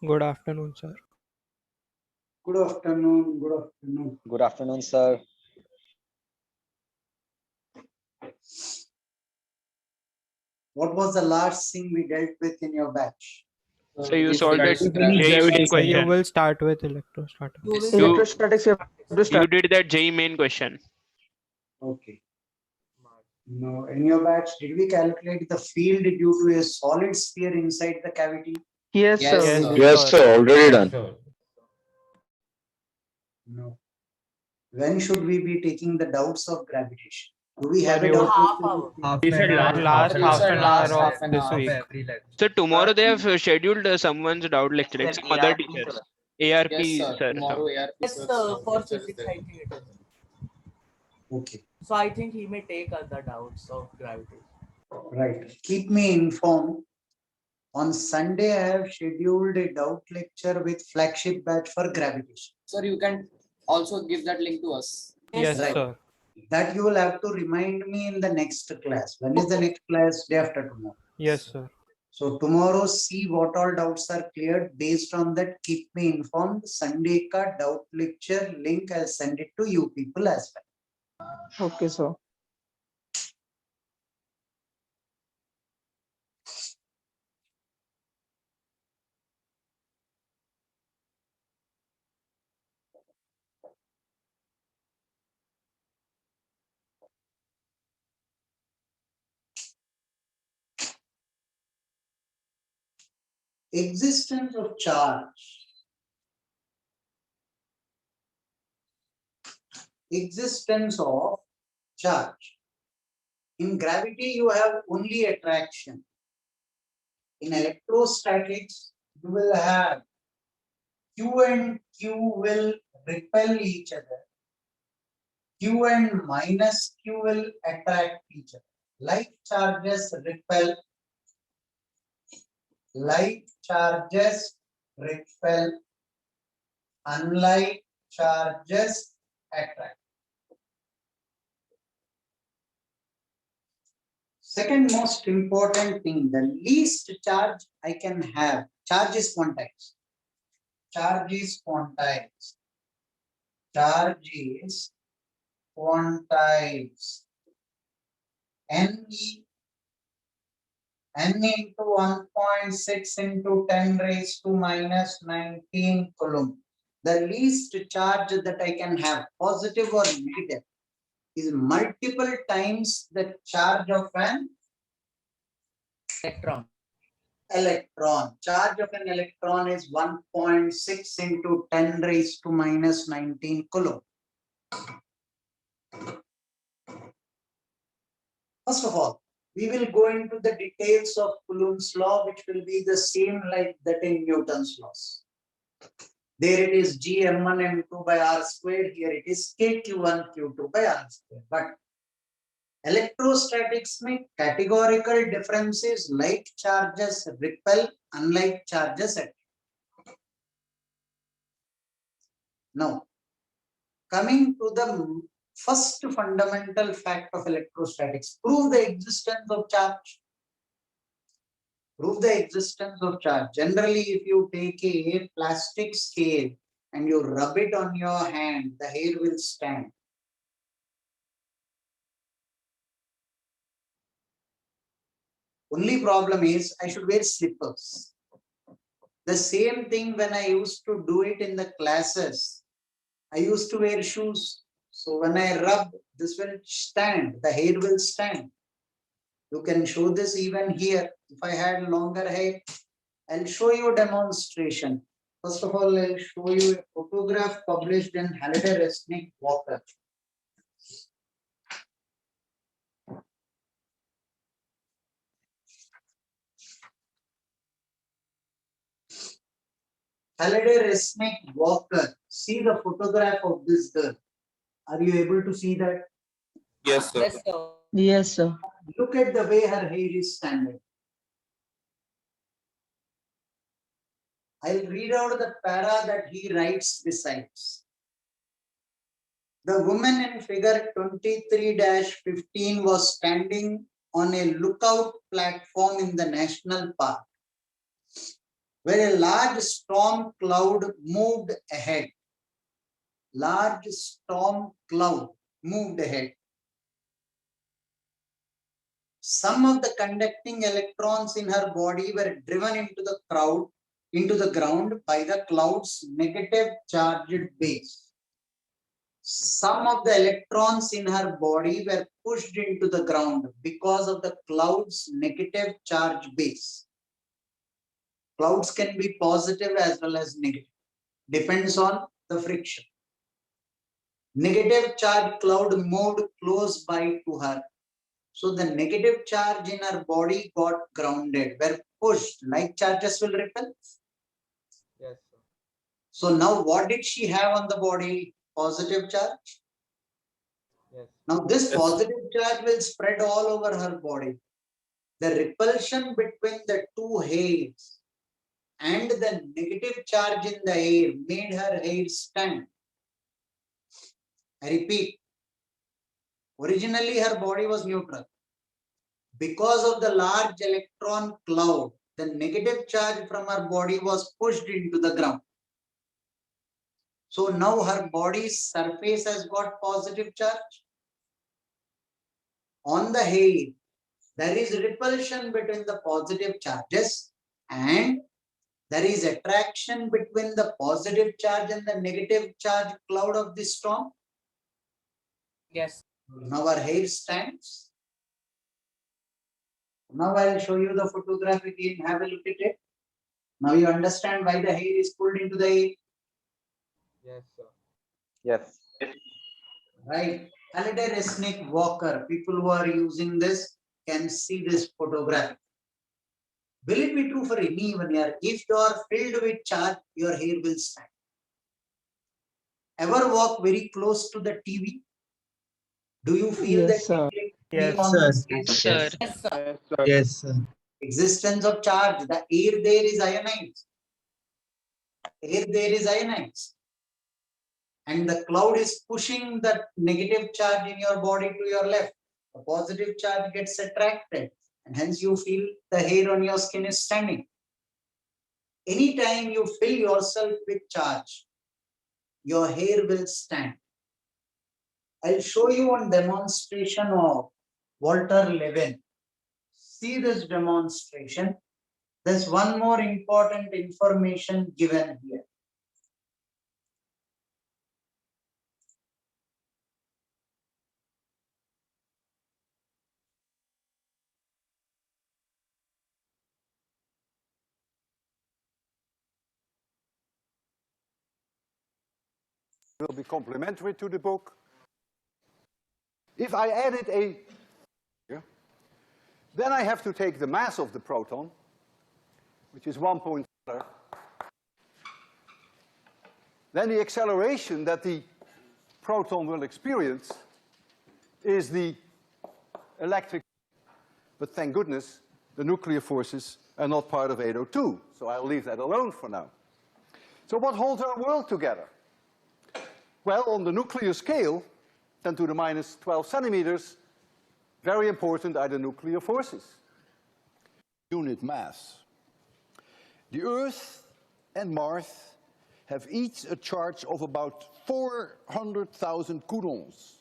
Good afternoon, sir. Good afternoon. Good afternoon. Good afternoon, sir. What was the last thing we dealt with in your batch? So you If solved that that is gravity, JEE main You question. will start with electrostatics. You, electrostatics, you have to you start. did that JEE main question. Okay. No, in your batch, did we calculate the field due to a solid sphere inside the cavity? Yes, Yes, sir. Yes, sir. Yes, sir. Already done. No. When should we be taking the doubts of gravitation? Do we have Maybe a doubt? Half hour. You said last You half said an last hour of half an this hour. week. So tomorrow they have scheduled someone's doubt lecture, like some other teachers. ARP Yes, sir. sir. Tomorrow ARP Yes, for physics, I think it is. Okay. So I think he may take us the doubts of gravity. Right. Keep me informed. On Sunday, I have scheduled a doubt lecture with flagship batch for gravitation. Sir, you can also give that link to us. Yes, Right. sir. That you will have to remind me in the next class. When is the next class? Day after tomorrow. Yes, sir. So tomorrow, see what all doubts are cleared. Based on that, keep me informed. Sunday ka doubt lecture link, I'll send it to you people as well. Okay, sir. Existence of charge. Existence of charge. In gravity, you have only attraction. In electrostatics, you will have Q and Q will repel each other. Q and minus Q will attract each other. Like charges repel. Like charges repel. Unlike charges attract. Second most important thing, the least charge I can have. Charge is quantized. Charge is quantized. Charge is quantized. N into 1.6 into 10 raised to minus 19 coulomb. The least charge that I can have, positive or negative, is multiple times the charge of an Electron. electron. Charge of an electron is 1.6 into 10 raised to minus 19 coulomb. First of all, we will go into the details of Coulomb's law, which will be the same like that in Newton's laws. There it is Gm1 m2 by r square. Here it is kq1 q2 by r square. But electrostatics में categorical differences like charges repel, unlike charges attract. Now, coming to the first fundamental fact of electrostatics, prove the existence of charge. Prove the existence of charge. Generally, if you take a plastic scale and you rub it on your hand, the hair will stand. Only problem is I should wear slippers. The same thing when I used to do it in the classes, I used to wear shoes. So when I rub, this will stand, the hair will stand. You can show this even here. If I had longer hair, I'll show you a demonstration. First of all, I'll show you a photograph published in Halliday Resnick Walker. Halliday Resnick Walker. See the photograph of this girl. Are you able to see that? Yes, sir. Yes, sir. Yes, sir. Look at the way her hair is standing. I'll read out the para that he writes besides. The woman in figure 23-15 was standing on a lookout platform in the national park. where a large storm cloud moved ahead. Large storm cloud moved ahead. Some of the conducting electrons in her body were driven into the ground by the cloud's negative charged base. Some of the electrons in her body were pushed into the ground because of the cloud's negative charge base. Clouds can be positive as well as negative. Depends on the friction. Negative charge cloud moved close by to her. So the negative charge in her body got grounded, were pushed. Like charges will repel. Yes, sir. So now what did she have on the body? Positive charge. Yes. Now this Yes. positive charge will spread all over her body. The repulsion between the two hairs and the negative charge in the air made her hair stand. I repeat, originally her body was neutral. Because of the large electron cloud, the negative charge from her body was pushed into the ground. So now her body's surface has got positive charge. On the hair, there is repulsion between the positive charges and there is attraction between the positive charge and the negative charge cloud of the storm. Yes. Now our hair stands. Now I'll show you the photograph again. Have a look at it. Now you understand why the hair is pulled into the air. Yes, sir. Yes. Right. Holiday Resnick Walker. People who are using this can see this photograph. Will it be true for anyone here? If you are filled with charge, your hair will stand. Ever walk very close to the TV? Do you feel Yes, that sir. being Yes, on the screen? Sir. Yes, sir. Yes, sir. Existence of charge. The air there is ionized. Air there is ionized. And the cloud is pushing the negative charge in your body to your left. The positive charge gets attracted. And hence you feel the hair on your skin is standing. Anytime you fill yourself with charge, your hair will stand. I'll show you one demonstration of Walter Levin. See this demonstration. There's one more important information given here. Will be complementary to the book. If I added a, then I have to take the mass of the proton, which is 1.4. Then the acceleration that the proton will experience is the electric, but thank goodness the nuclear forces are not part of 802, so I'll leave that alone for now. So what holds our world together? Well, on the nuclear scale, 10 to the minus 12 centimeters, very important are the nuclear forces. Unit mass. The Earth and Mars have each a charge of about 400,000 coulombs.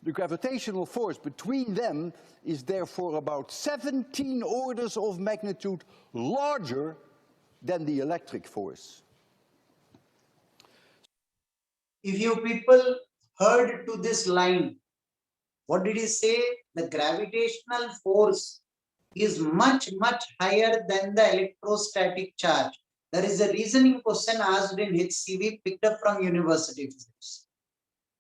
The gravitational force between them is therefore about 17 orders of magnitude larger than the electric force. If you people heard to this line, what did he say? The gravitational force is much, much higher than the electrostatic charge. There is a reasoning question asked in HCV picked up from university physics.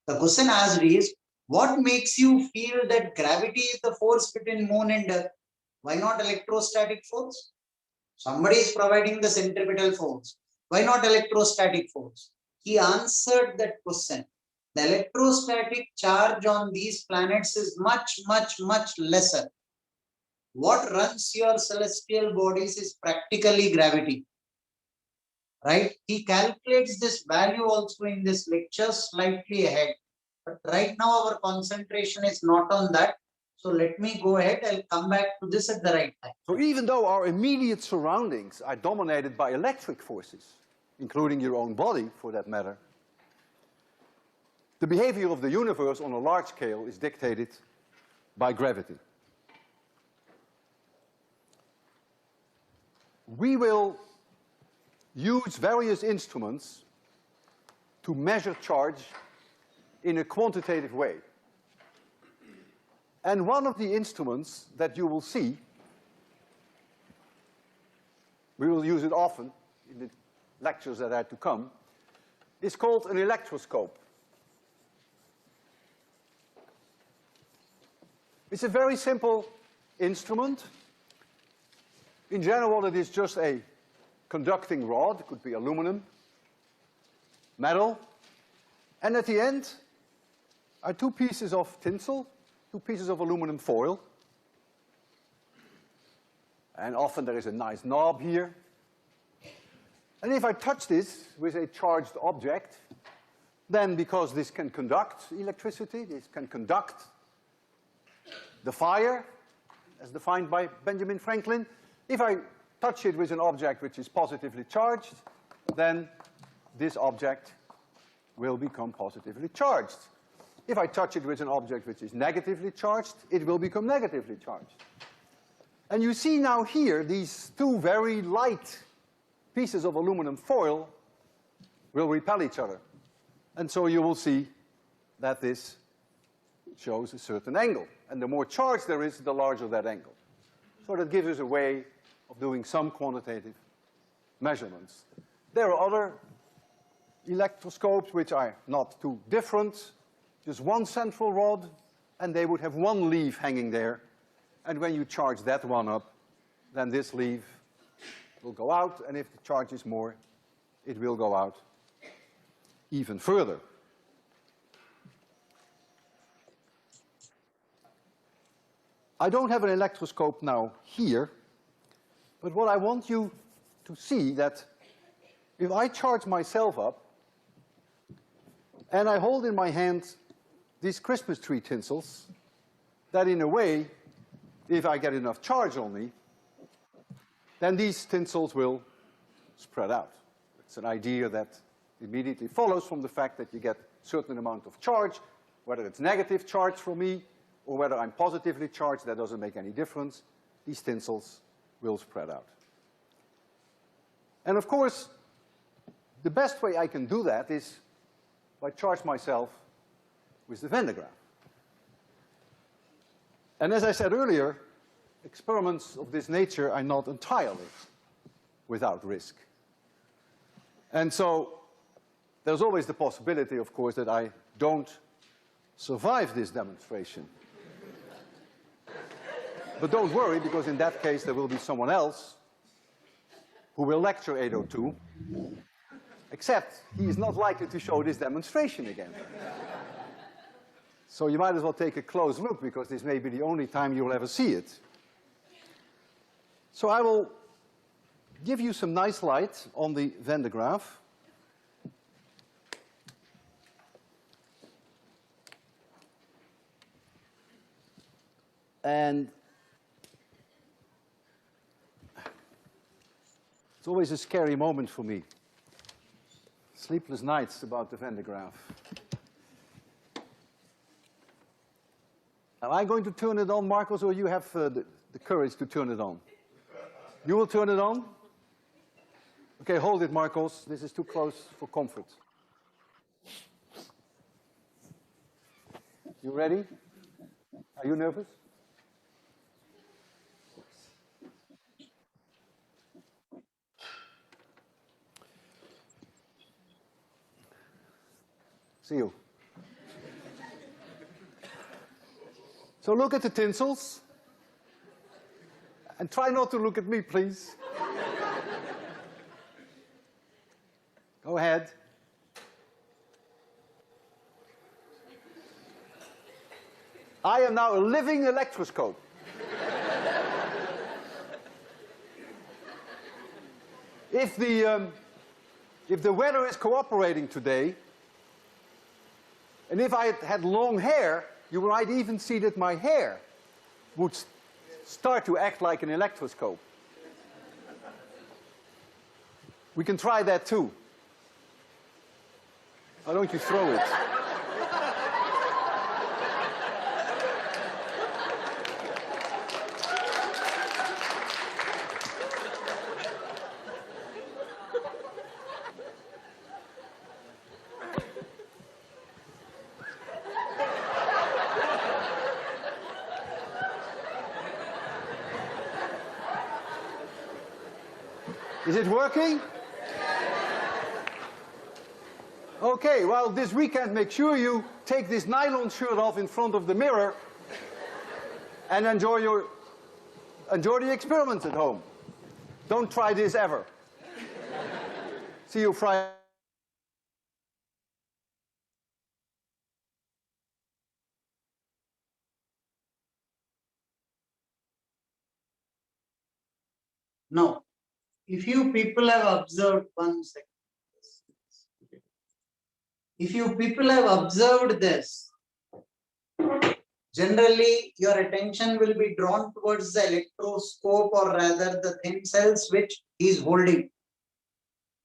The question asked is, what makes you feel that gravity is the force between moon and earth? Why not electrostatic force? Somebody is providing the centripetal force. Why not electrostatic force? He answered that question. The electrostatic charge on these planets is much, much, much lesser. What runs your celestial bodies is practically gravity. Right? He calculates this value also in this lecture slightly ahead. But right now our concentration is not on that. So let me go ahead, I'll come back to this at the right time. So even though our immediate surroundings are dominated by electric forces, including your own body for that matter, the behavior of the universe on a large scale is dictated by gravity. We will use various instruments to measure charge in a quantitative way. And one of the instruments that you will see, we will use it often in the lectures that are to come, is called an electroscope. It's a very simple instrument. In general, it is just a conducting rod, it could be aluminum, metal, and at the end are two pieces of tinsel, two pieces of aluminum foil, and often there is a nice knob here. And if I touch this with a charged object, then because this can conduct electricity, this can conduct the fire, as defined by Benjamin Franklin, if I touch it with an object which is positively charged, then this object will become positively charged. If I touch it with an object which is negatively charged, it will become negatively charged. And you see now here these two very light pieces of aluminum foil will repel each other. And so you will see that this shows a certain angle. And the more charge there is, the larger that angle. So that gives us a way of doing some quantitative measurements. There are other electroscopes which are not too different. Just one central rod, and they would have one leaf hanging there. And when you charge that one up, then this leaf will go out, and if the charge is more, it will go out even further. I don't have an electroscope now here, but what I want you to see that if I charge myself up and I hold in my hand these Christmas tree tinsels, that in a way, if I get enough charge on me, then these tinsels will spread out. It's an idea that immediately follows from the fact that you get a certain amount of charge, whether it's negative charge for me or whether I'm positively charged, that doesn't make any difference. These tinsels will spread out. And of course, the best way I can do that is if I charge myself with the Van de Graaff. And as I said earlier, experiments of this nature are not entirely without risk. And so there's always the possibility, of course, that I don't survive this demonstration. But don't worry, because in that case there will be someone else who will lecture 802, except he is not likely to show this demonstration again. So you might as well take a close look, because this may be the only time you'll ever see it. So I will give you some nice light on the Van de Graaff. And it's always a scary moment for me. Sleepless nights about the Van de Graaff. Am I going to turn it on, Marcos, or you have the courage to turn it on? You will turn it on? Okay, hold it, Marcos. This is too close for comfort. You ready? Are you nervous? See you. So look at the tinsels. And try not to look at me, please. Go ahead. I am now a living electroscope. If the weather is cooperating today, and if I had long hair, you might even see that my hair would start to act like an electroscope. We can try that too. Why don't you throw it? Is it working? Okay, well, this weekend, make sure you take this nylon shirt off in front of the mirror and enjoy the experiment at home. Don't try this ever. See you Friday. Now, if you people have observed, 1 second. If you people have observed this, generally your attention will be drawn towards the electroscope, or rather the thin cells which he is holding.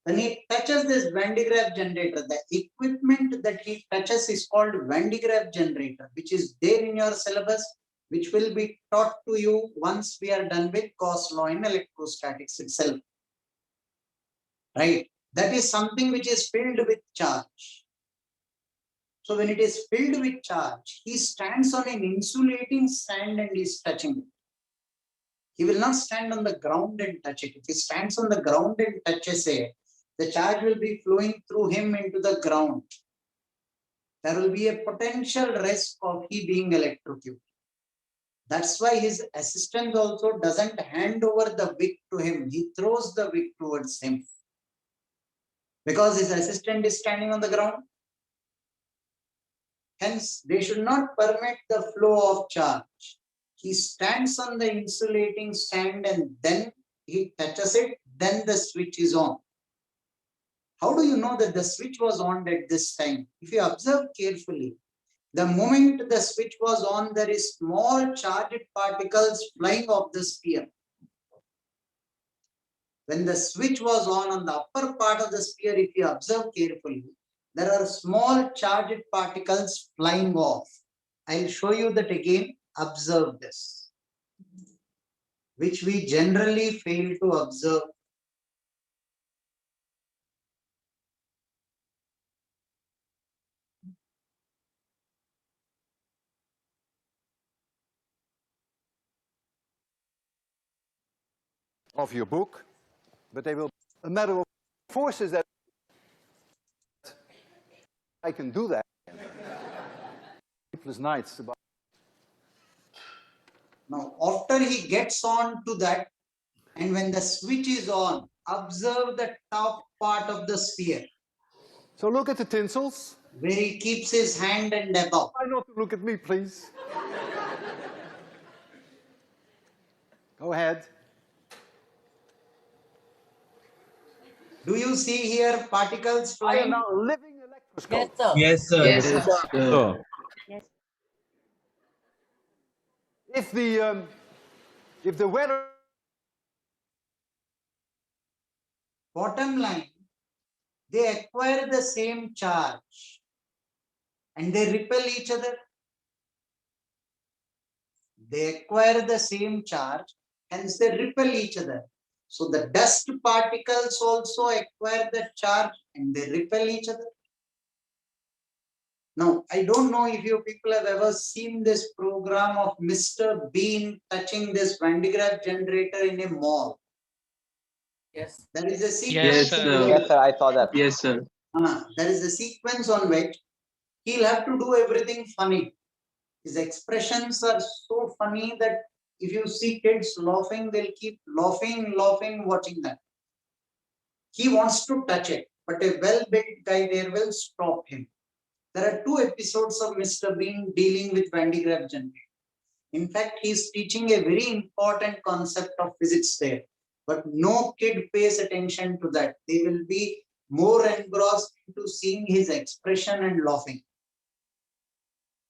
When he touches this Van de Graaff generator, the equipment that he touches is called Van de Graaff generator, which is there in your syllabus, which will be taught to you once we are done with Gauss law in electrostatics itself. Right? That is something which is filled with charge. So when it is filled with charge, he stands on an insulating stand and is touching it. He will not stand on the ground and touch it. If he stands on the ground and touches it, the charge will be flowing through him into the ground. There will be a potential risk of he being electrocuted. That's why his assistant also doesn't hand over the wick to him. He throws the wick towards him. Because his assistant is standing on the ground. Hence, they should not permit the flow of charge. He stands on the insulating stand and then he touches it, then the switch is on. How do you know that the switch was on at this time? If you observe carefully, the moment the switch was on, there is small charged particles flying off the sphere. When the switch was on the upper part of the sphere, if you observe carefully, there are small charged particles flying off. I'll show you that again. Observe this, which we generally fail to observe. Of your book, but they will be a matter of forces that I can do that. Sleepless nights about. Now, after he gets on to that, and when the switch is on, observe the top part of the sphere. So look at the tinsels. Where he keeps his hand and above. Try not to look at me, please. Go ahead. Do you see here particles I am flying? now a living electroscope. Yes, sir. Yes, sir. If the weather. Bottom line, they acquire the same charge and they repel each other. They acquire the same charge, hence they repel each other. So the dust particles also acquire the charge and they repel each other. Now, I don't know if you people have ever seen this program of Mr. Bean touching this Van de Graaff generator in a mall. Yes. There is a Yes, sequence. sir. Yes, sir, I saw that. Yes, sir. There is a sequence on which he'll have to do everything funny. His expressions are so funny that if you see kids laughing, they'll keep laughing, watching that. He wants to touch it, but a well-built guy there will stop him. There are 2 episodes of Mr. Bean dealing with Van de Graaff generator. In fact, he's teaching a very important concept of physics there, but no kid pays attention to that. They will be more engrossed into seeing his expression and laughing.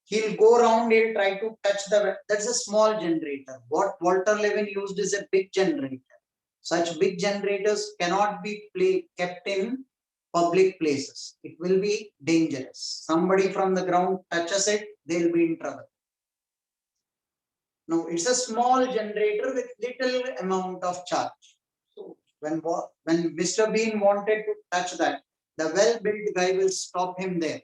He'll go around, he'll try to touch the, that's a small generator. What Walter Levin used is a big generator. Such big generators cannot be kept in public places. It will be dangerous. Somebody from the ground touches it, they'll be in trouble. No, it's a small generator with little amount of charge. So when Mr. Bean wanted to touch that, the well-built guy will stop him there.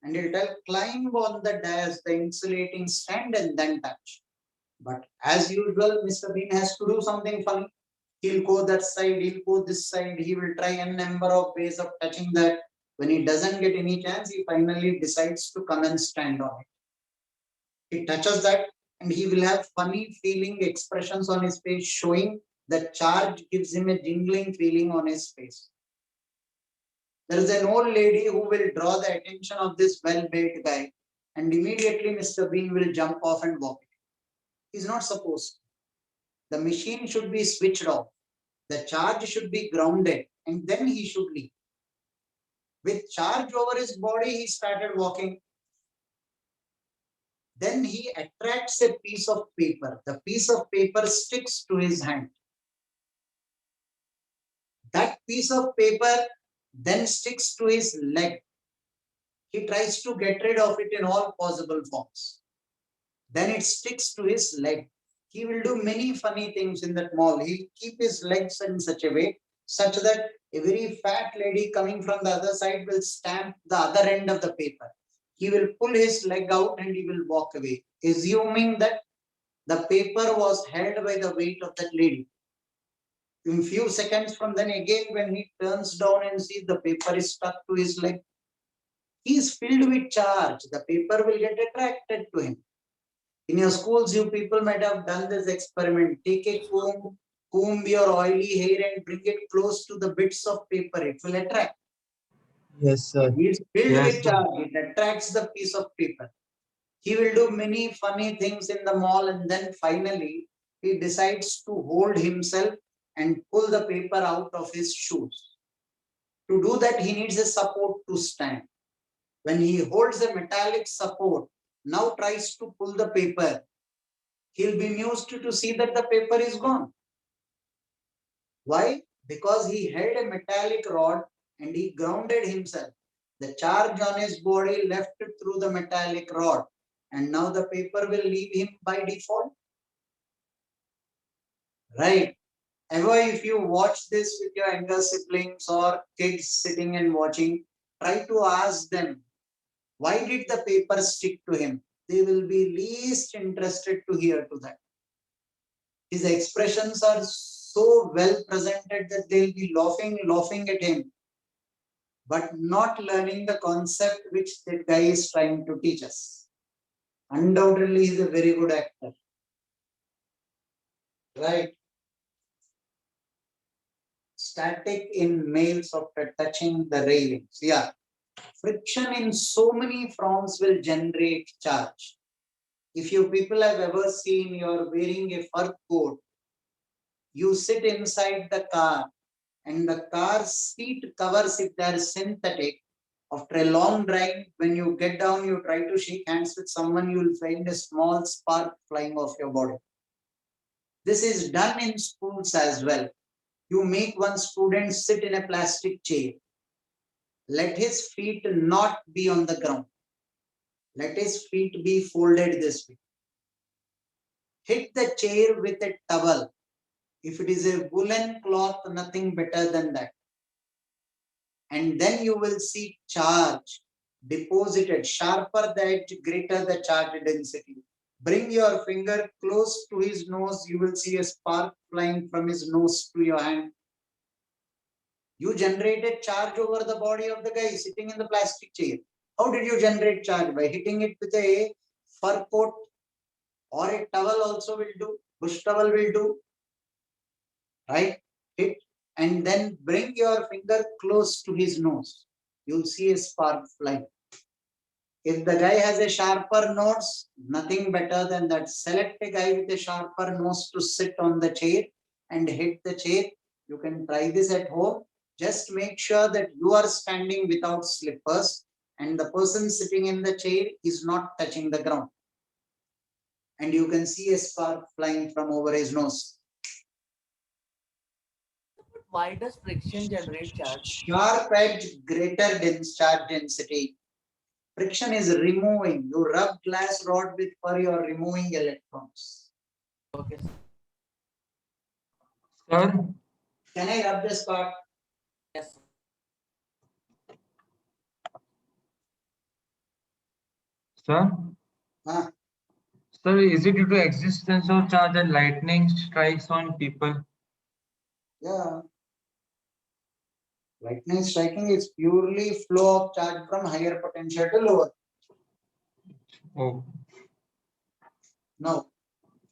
And he'll tell, climb on the dais, the insulating stand, and then touch. But as usual, Mr. Bean has to do something funny. He'll go that side, he'll go this side, he will try a number of ways of touching that. When he doesn't get any chance, he finally decides to come and stand on it. He touches that and he will have funny feeling expressions on his face, showing that charge gives him a jingling feeling on his face. There is an old lady who will draw the attention of this well-built guy, and immediately Mr. Bean will jump off and walk. He's not supposed to. The machine should be switched off. The charge should be grounded, and then he should leave. With charge over his body, he started walking. Then he attracts a piece of paper. The piece of paper sticks to his hand. That piece of paper then sticks to his leg. He tries to get rid of it in all possible forms. Then it sticks to his leg. He will do many funny things in that mall. He'll keep his legs in such a way, such that a very fat lady coming from the other side will stamp the other end of the paper. He will pull his leg out and he will walk away, assuming that the paper was held by the weight of that lady. In few seconds from then again, when he turns down and sees the paper is stuck to his leg, he is filled with charge. The paper will get attracted to him. In your schools, you people might have done this experiment. Take a comb your oily hair and bring it close to the bits of paper. It will attract. Yes, sir. He is filled Yes, with sir. charge. It attracts the piece of paper. He will do many funny things in the mall, and then finally he decides to hold himself and pull the paper out of his shoes. To do that, he needs a support to stand. When he holds a metallic support, now tries to pull the paper, he'll be amused to see that the paper is gone. Why? Because he held a metallic rod and he grounded himself. The charge on his body left through the metallic rod, and now the paper will leave him by default. Right? Ever if you watch this with your younger siblings or kids sitting and watching, try to ask them, why did the paper stick to him? They will be least interested to hear to that. His expressions are so well presented that they'll be laughing at him, but not learning the concept which that guy is trying to teach us. Undoubtedly, he's a very good actor. Right? Static in males after touching the railings. Yeah. Friction in so many forms will generate charge. If you people have ever seen you're wearing a fur coat, you sit inside the car and the car seat covers, if they are synthetic, after a long drive, when you get down, you try to shake hands with someone, you will find a small spark flying off your body. This is done in schools as well. You make one student sit in a plastic chair. Let his feet not be on the ground. Let his feet be folded this way. Hit the chair with a towel. If it is a woolen cloth, nothing better than that. And then you will see charge deposited. Sharper the edge, greater the charge density. Bring your finger close to his nose. You will see a spark flying from his nose to your hand. You generated charge over the body of the guy sitting in the plastic chair. How did you generate charge? By hitting it with a fur coat, or a towel also will do. Bush towel will do. Right? Hit and then bring your finger close to his nose. You'll see a spark flying. If the guy has a sharper nose, nothing better than that. Select a guy with a sharper nose to sit on the chair and hit the chair. You can try this at home. Just make sure that you are standing without slippers and the person sitting in the chair is not touching the ground. And you can see a spark flying from over his nose. Why does friction generate charge? Sharp edge, greater charge density. Friction is removing. You rub glass rod with fur, you are removing electrons. Okay. Sir, Can I rub the spark? Yes. sir, Huh? sir, is it due to existence of charge that lightning strikes on people? Yeah. Lightning striking is purely flow of charge from higher potential to lower. Oh, Now,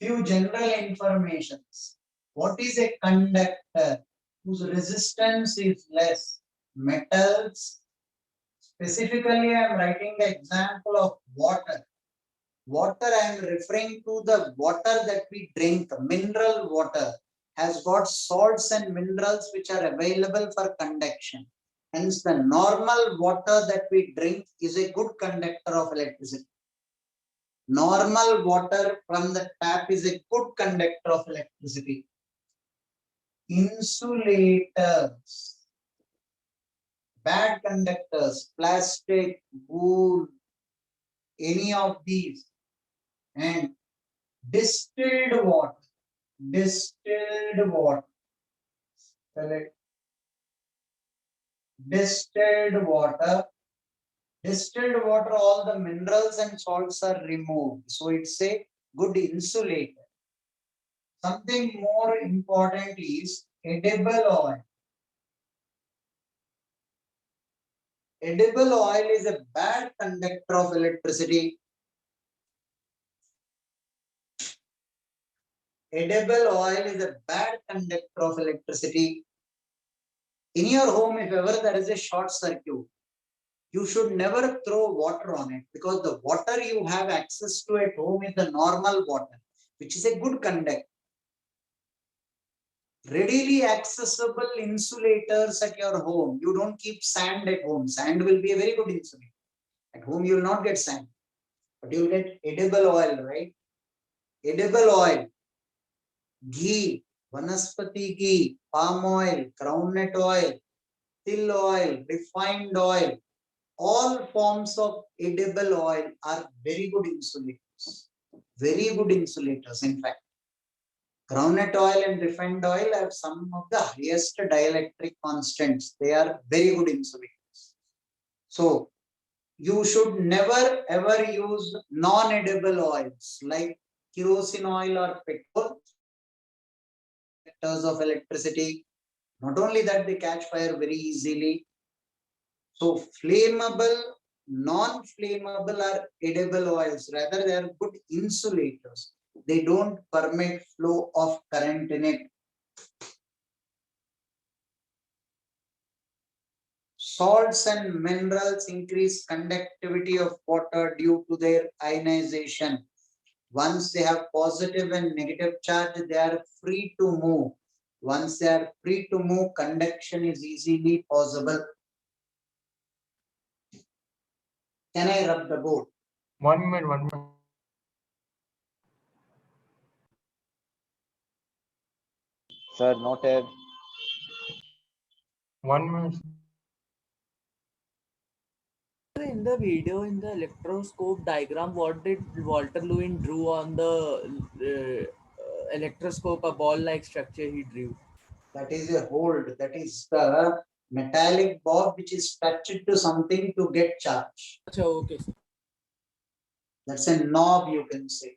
few general informations. What is a conductor whose resistance is less? Metals. Specifically, I am writing the example of water. Water, I am referring to the water that we drink, mineral water, has got salts and minerals which are available for conduction. Hence, the normal water that we drink is a good conductor of electricity. Normal water from the tap is a good conductor of electricity. Insulators, bad conductors, plastic, wool, any of these, and distilled water. Distilled water. Select distilled water. Distilled water, all the minerals and salts are removed. So it's a good insulator. Something more important is edible oil. Edible oil is a bad conductor of electricity. Edible oil is a bad conductor of electricity. In your home, if ever there is a short circuit, you should never throw water on it, because the water you have access to at home is the normal water, which is a good conductor. Readily accessible insulators at your home. You don't keep sand at home. Sand will be a very good insulator. At home, you will not get sand, but you will get edible oil, right? Edible oil, ghee, vanaspati ghee, palm oil, groundnut oil, till oil, refined oil. All forms of edible oil are very good insulators. Very good insulators, in fact. Groundnut oil and refined oil have some of the highest dielectric constants. They are very good insulators. So, you should never ever use non-edible oils like kerosene oil or petrol. Conductors of electricity. Not only that, they catch fire very easily. So, flammable, non-flammable are edible oils. Rather, they are good insulators. They don't permit flow of current in it. Salts and minerals increase conductivity of water due to their ionization. Once they have positive and negative charge, they are free to move. Once they are free to move, conduction is easily possible. Can I rub the board? 1 minute, 1 minute. Sir, noted. 1 minute. In the video, in the electroscope diagram, what did Walter Lewin drew on the electroscope? A ball-like structure he drew. That is a hold. That is the metallic bob which is touched to something to get charge. Acha, okay. That's a knob, you can say.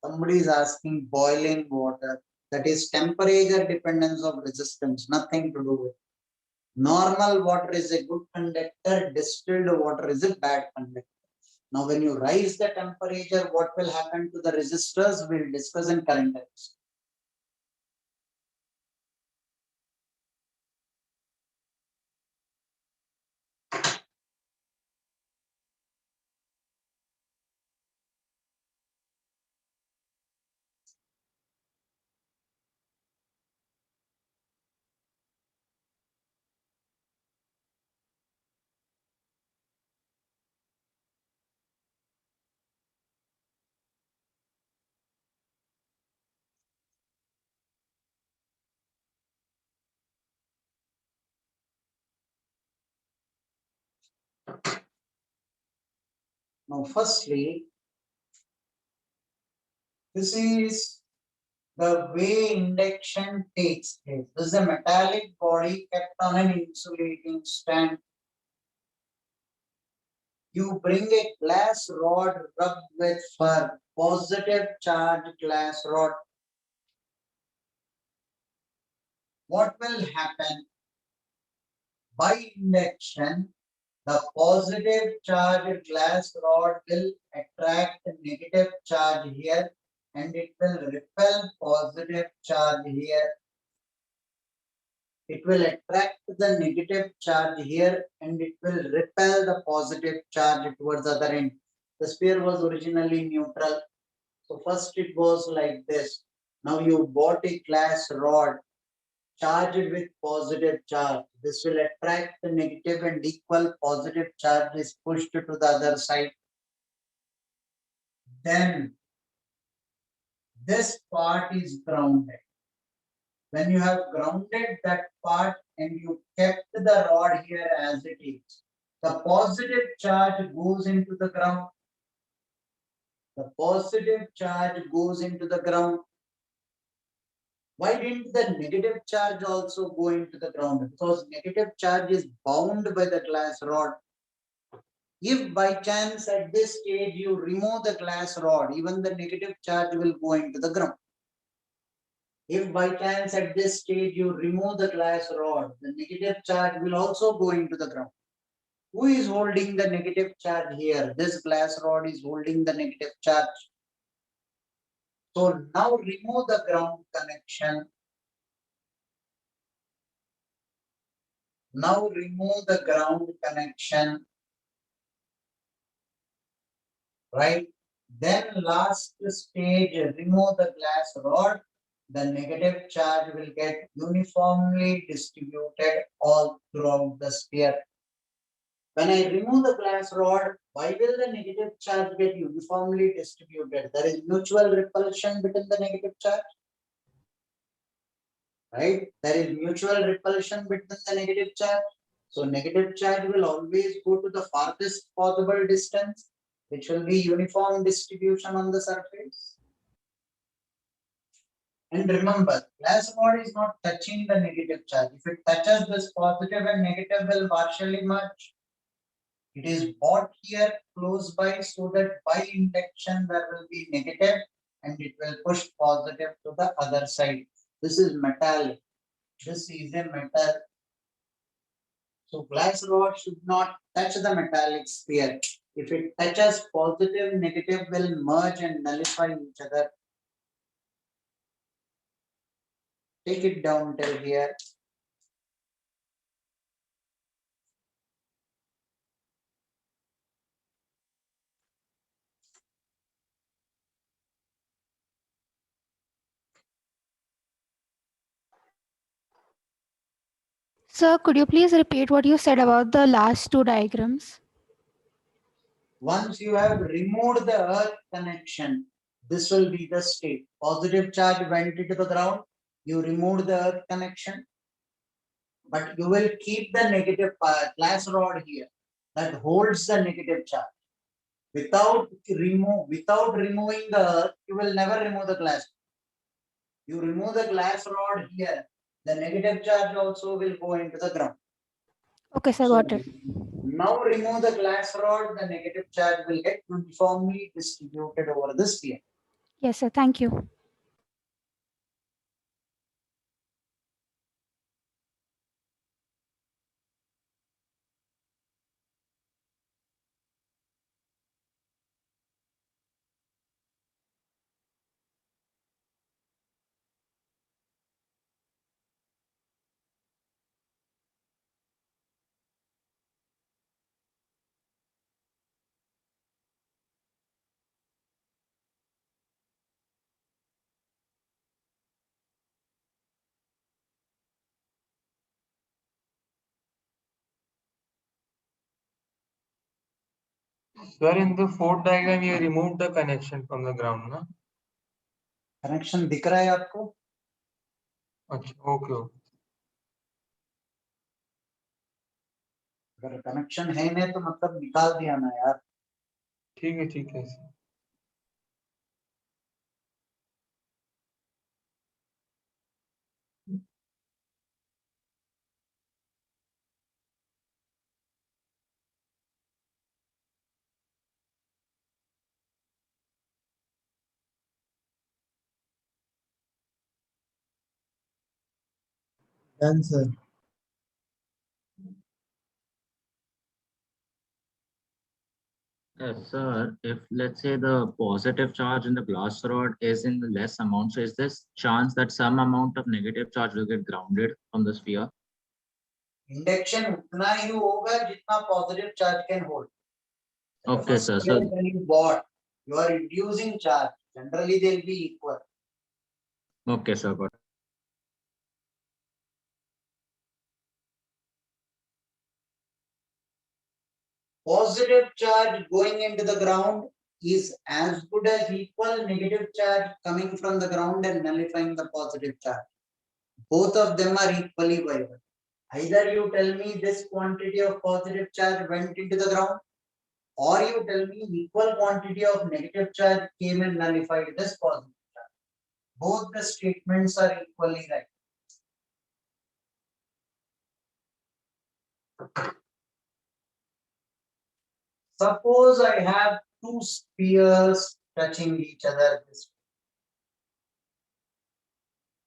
Somebody is asking boiling water. That is temperature dependence of resistance, nothing to do with it. Normal water is a good conductor, distilled water is a bad conductor. Now, when you raise the temperature, what will happen to the resistors? We'll discuss in current episode. Now, firstly, this is the way induction takes place. This is a metallic body kept on an insulating stand. You bring a glass rod rubbed with fur, positive charge glass rod. What will happen? By induction, the positive charge glass rod will attract negative charge here and it will repel positive charge here. It will attract the negative charge here and it will repel the positive charge towards the other end. The sphere was originally neutral. So first it was like this. Now you bought a glass rod charged with positive charge. This will attract the negative and equal positive charge is pushed to the other side. Then this part is grounded. When you have grounded that part and you kept the rod here as it is, the positive charge goes into the ground. The positive charge goes into the ground. Why didn't the negative charge also go into the ground? Because negative charge is bound by the glass rod. If by chance at this stage you remove the glass rod, even the negative charge will go into the ground. If by chance at this stage you remove the glass rod, the negative charge will also go into the ground. Who is holding the negative charge here? This glass rod is holding the negative charge. So now remove the ground connection. Now remove the ground connection. Right? Then last stage, remove the glass rod. The negative charge will get uniformly distributed all throughout the sphere. When I remove the glass rod, why will the negative charge get uniformly distributed? There is mutual repulsion between the negative charge. Right? There is mutual repulsion between the negative charge. So negative charge will always go to the farthest possible distance, which will be uniform distribution on the surface. And remember, glass rod is not touching the negative charge. If it touches, this positive and negative will partially merge. It is brought here close by so that by induction there will be negative and it will push positive to the other side. This is metallic. This is a metal. So glass rod should not touch the metallic sphere. If it touches, positive, negative will merge and nullify each other. Take it down till here. Sir, could you please repeat what you said about the last two diagrams? Once you have removed the earth connection, this will be the state. Positive charge went into the ground, you removed the earth connection, but you will keep the negative glass rod here that holds the negative charge. Without removing the earth, you will never remove the glass. You remove the glass rod here, the negative charge also will go into the ground. Okay, sir, got it. Now remove the glass rod, the negative charge will get uniformly distributed over the sphere. Yes, sir, thank you. Sir, in the fourth diagram, you removed the connection from the ground, na? Connection दिख रहा है आपको? अच्छा, okay. अगर connection है नहीं तो मतलब निकाल दिया ना यार. ठीक है sir. Done, sir. Sir, if let's say the positive charge in the glass rod is in the less amount, so is this chance that some amount of negative charge will get grounded from the sphere? Induction उतना ही होगा जितना positive charge can hold. Okay, sir. So, When you bought, you are reducing charge. Generally, they'll be equal. okay, sir. Got it. Positive charge going into the ground is as good as equal negative charge coming from the ground and nullifying the positive charge. Both of them are equally viable. Either you tell me this quantity of positive charge went into the ground, or you tell me equal quantity of negative charge came and nullified this positive charge. Both the statements are equally right. Suppose I have two spheres touching each other this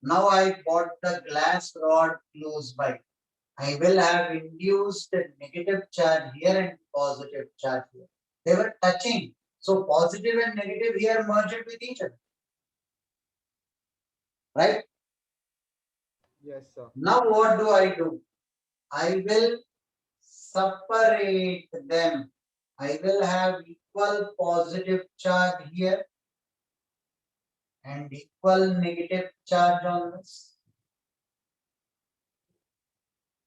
way. Now I bought the glass rod close by. I will have induced a negative charge here and positive charge here. They were touching. So positive and negative here merged with each other. Right? Yes, sir. Now what do? I will separate them. I will have equal positive charge here and equal negative charge on this.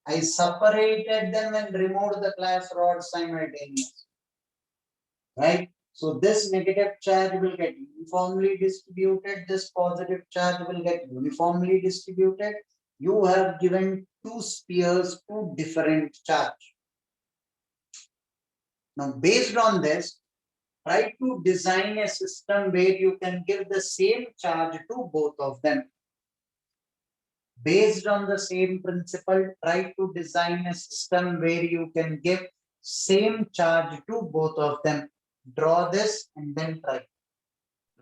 I separated them and removed the glass rod simultaneously. Right? So this negative charge will get uniformly distributed. This positive charge will get uniformly distributed. You have given two spheres two different charge. Now, based on this, try to design a system where you can give the same charge to both of them. Based on the same principle, try to design a system where you can give same charge to both of them. Draw this and then try.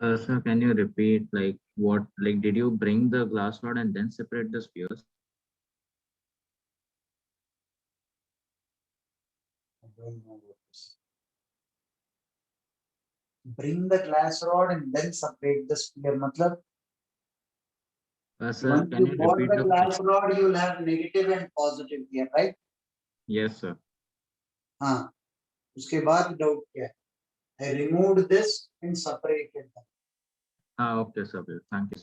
Sir, can you repeat like what, like did you bring the glass rod and then separate the spheres? I don't know what this. Bring the glass rod and then separate the sphere. Matlab, Sir, once can you you bought repeat the glass rod, you will have negative and positive here, right? Yes, sir. हाँ, उसके बाद doubt क्या है? I removed this and separated them. Okay, sir. Thank you.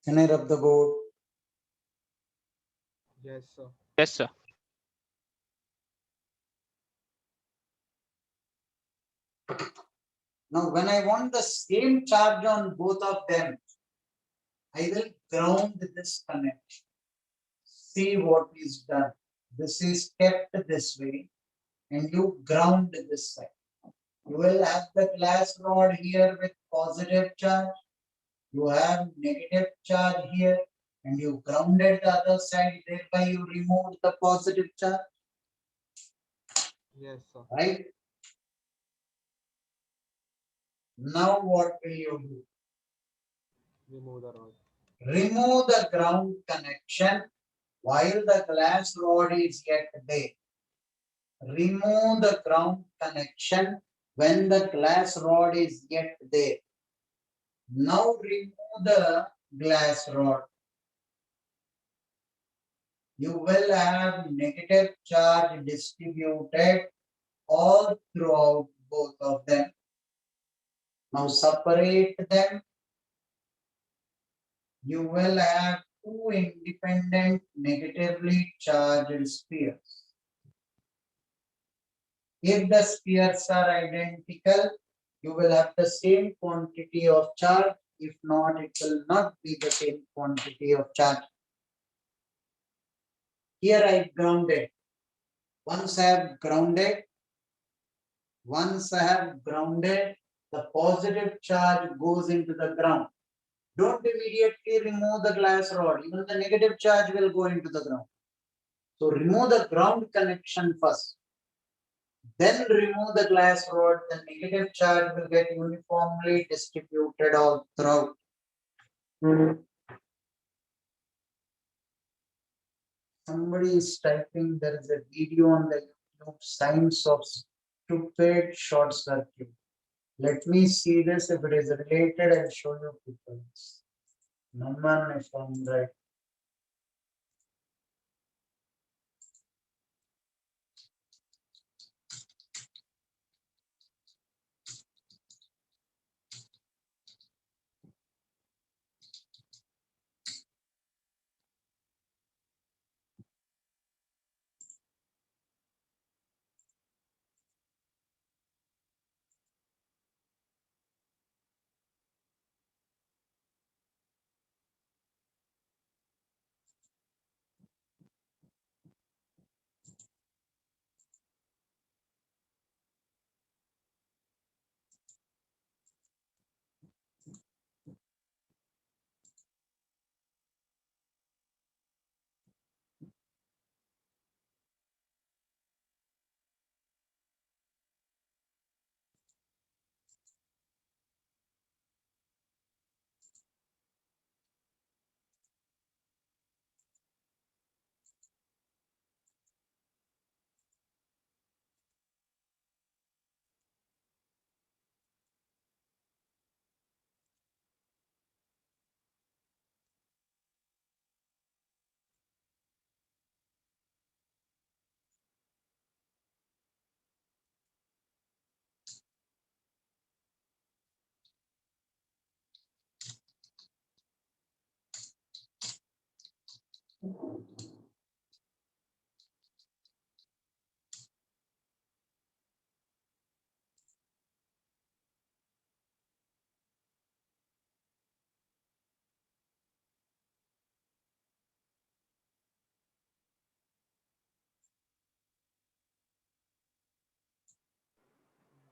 Can I rub the board? Yes, sir. Yes, sir. Now, when I want the same charge on both of them, I will ground this connection. See what is done. this is kept this way, and you ground this side. You will have the glass rod here with positive charge. You have negative charge here, and you grounded the other side, thereby you removed the positive charge, Yes, sir. right? Now what will you do? Remove the rod. Remove the ground connection while the glass rod is yet there. Remove the ground connection when the glass rod is yet there. Now remove the glass rod. You will have negative charge distributed all throughout both of them. Now separate them. You will have two independent negatively charged spheres. If the spheres are identical, you will have the same quantity of charge. If not, it will not be the same quantity of charge. Here I grounded. Once I have grounded, the positive charge goes into the ground. Don't immediately remove the glass rod. Even the negative charge will go into the ground. So remove the ground connection first. Then remove the glass rod. The negative charge will get uniformly distributed all throughout. Somebody is typing, there is a video on the YouTube, signs of stupid short circuit. Let me see this. If it is related, I'll show you people. Naman, if I'm right.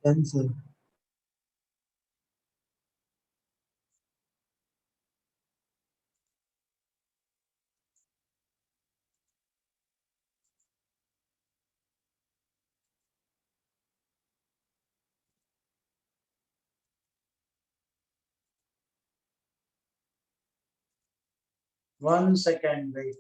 Then, sir. One second, wait.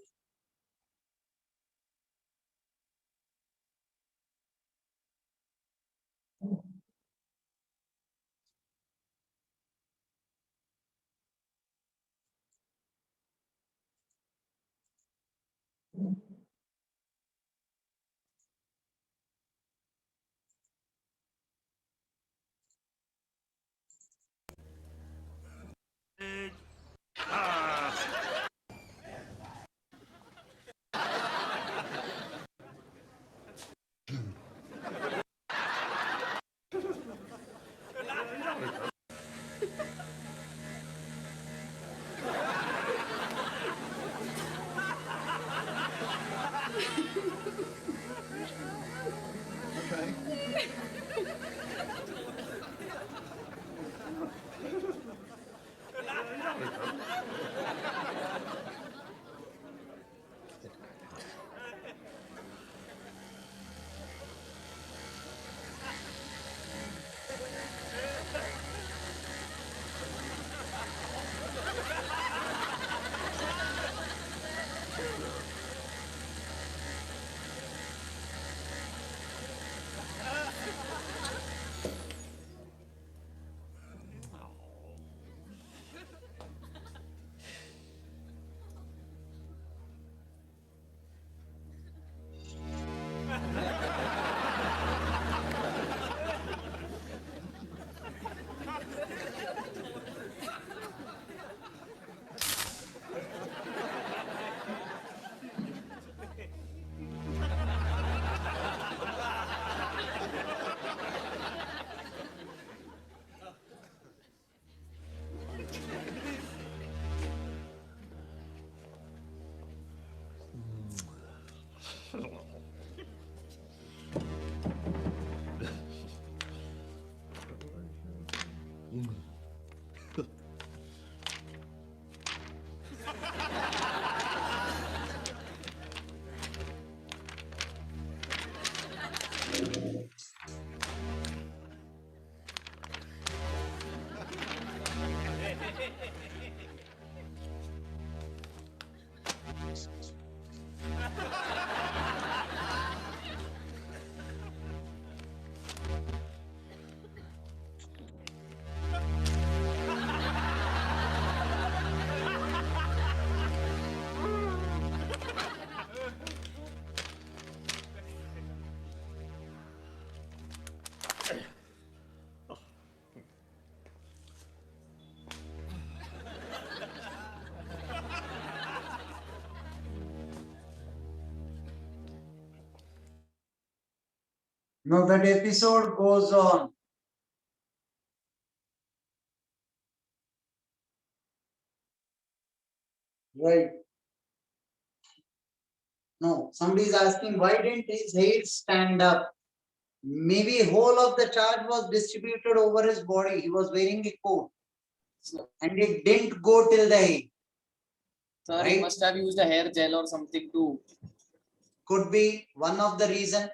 Now that episode goes on. Right. No, somebody is asking why didn't his hair stand up? Maybe whole of the charge was distributed over his body. He was wearing a coat and it didn't go till the hair. Sir, he Right. must have used a hair gel or something too. Could be one of the reason.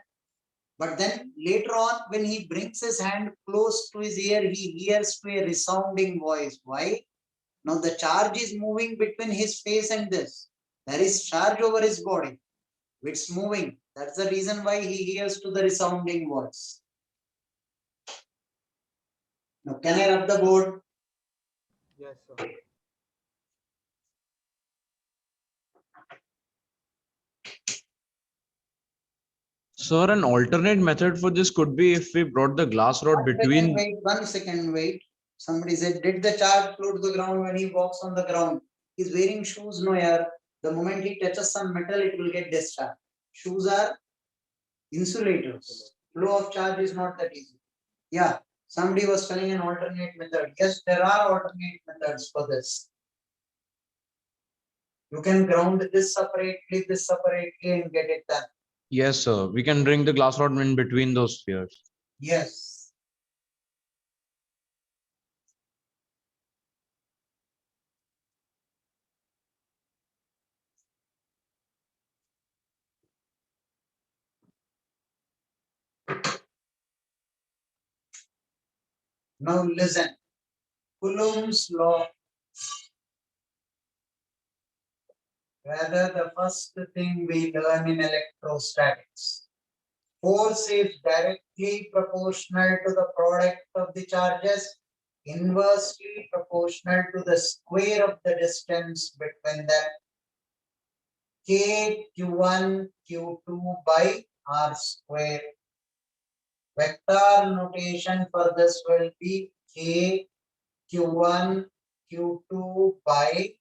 But then later on, when he brings his hand close to his ear, he hears to a resounding voice. Why? Now the charge is moving between his face and this. There is charge over his body. It's moving. That's the reason why he hears to the resounding voice. Now can I rub the board? Yes, sir. Sir, an alternate method for this could be if we brought the glass rod between. Wait, 1 second, wait. Somebody said, did the charge flow to the ground when he walks on the ground? He's wearing shoes, no air. The moment he touches some metal, it will get discharged. Shoes are insulators. Flow of charge is not that easy. Yeah, somebody was telling an alternate method. Yes, there are alternate methods for this. You can ground this separately and get it done. Yes, sir. We can bring the glass rod in between those spheres. Yes. Now listen. Coulomb's law. Rather, the first thing we learn in electrostatics. Force is directly proportional to the product of the charges, inversely proportional to the square of the distance between them. K Q1 Q2 by R square. Vector notation for this will be K Q1 Q2 by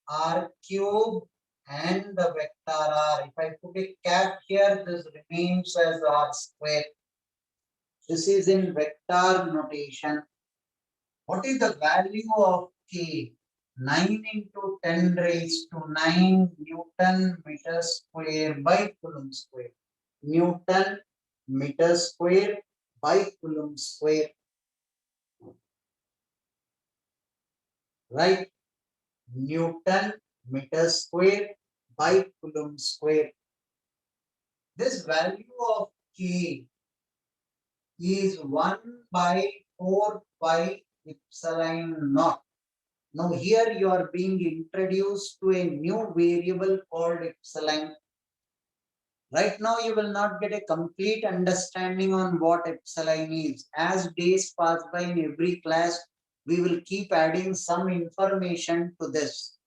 R cube and the vector R. If I put a cap here, this remains as R square. This is in vector notation. What is the value of K? 9 into 10 raised to 9 Newton meter square by Coulomb square. Newton meter square by Coulomb square. Right? Newton meter square by Coulomb square. This value of K is 1 by 4 pi epsilon naught. Now here you are being introduced to a new variable called epsilon. Right now you will not get a complete understanding on what epsilon is. As days pass by in every class, we will keep adding some information to this.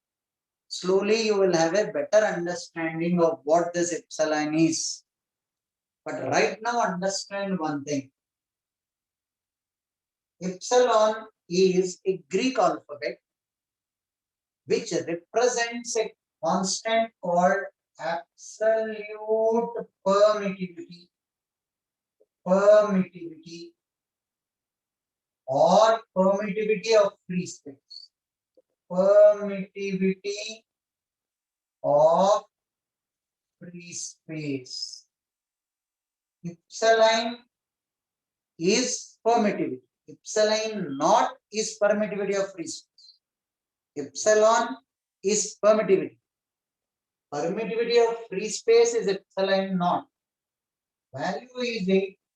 Slowly you will have a better understanding of what this epsilon is. But right now understand one thing. Epsilon is a Greek alphabet which represents a constant called absolute permittivity or permittivity of free space. Permittivity of free space. Epsilon is permittivity. Epsilon naught is permittivity of free space. Epsilon is permittivity. Permittivity of free space is epsilon naught. Value is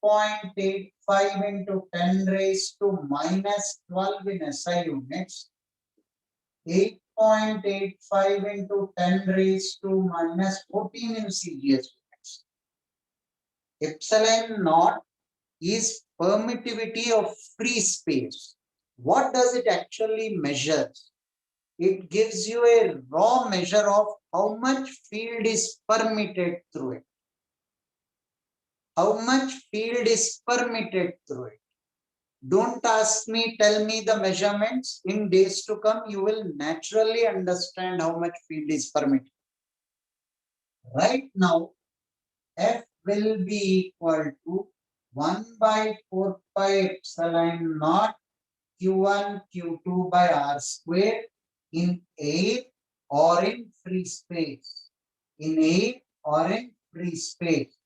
8.85 into 10 raised to minus 12 in SI units. 8.85 into 10 raised to minus 14 in CGS units. Epsilon naught is permittivity of free space. What does it actually measure? It gives you a raw measure of how much field is permitted through it. How much field is permitted through it. Don't ask me, tell me the measurements. In days to come, you will naturally understand how much field is permitted. Right now, F will be equal to 1 by 4 pi epsilon naught Q1 Q2 by R square in A or in free space. In A or in free space.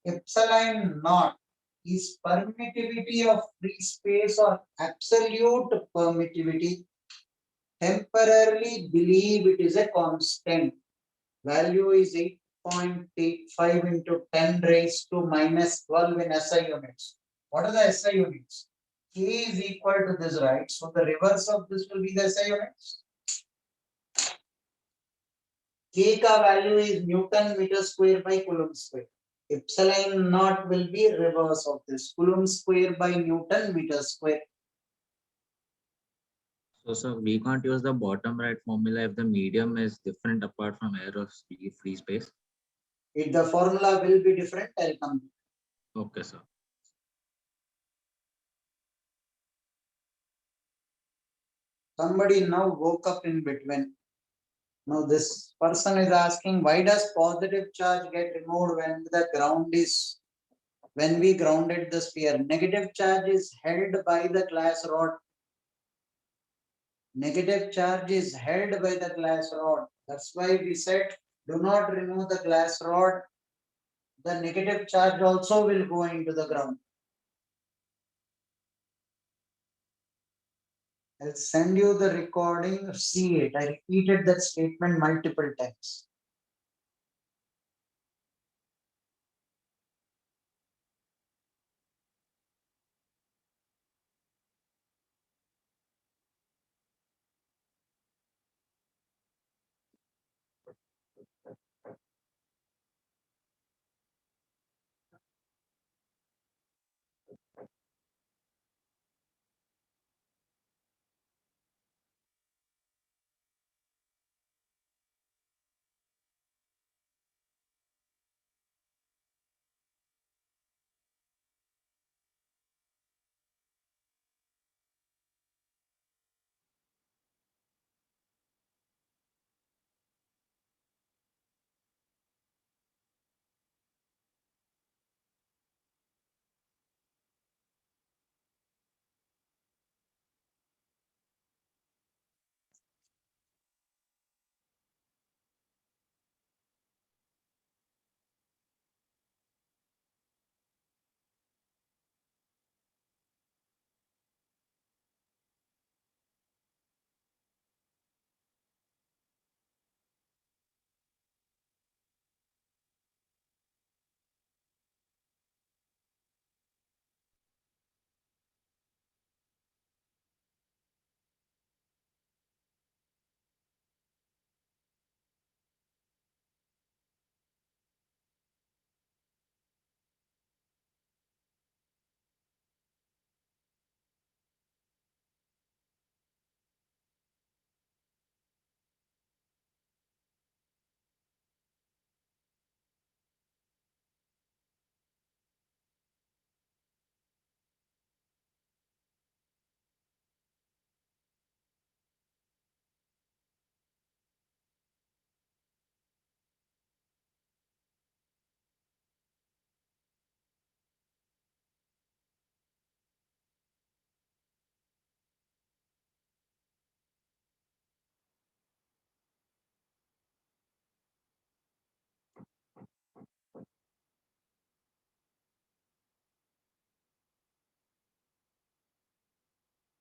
Epsilon naught is permittivity of free space or absolute permittivity. Temporarily believe it is a constant. Value is 8.85 into 10 raised to minus 12 in SI units. What are the SI units? K is equal to this, right? So the reverse of this will be the SI units. K ka value is Newton meter square by Coulomb square. Epsilon naught will be reverse of this. Coulomb square by Newton meter square. So, sir, we can't use the bottom right formula if the medium is different apart from air or free space. If the formula will be different, I'll come. Okay, sir. Somebody now woke up in between. Now this person is asking, why does positive charge get removed when we grounded the sphere? Negative charge is held by the glass rod. Negative charge is held by the glass rod. That's why we said, do not remove the glass rod. The negative charge also will go into the ground. I'll send you the recording, see it. I repeated that statement multiple times.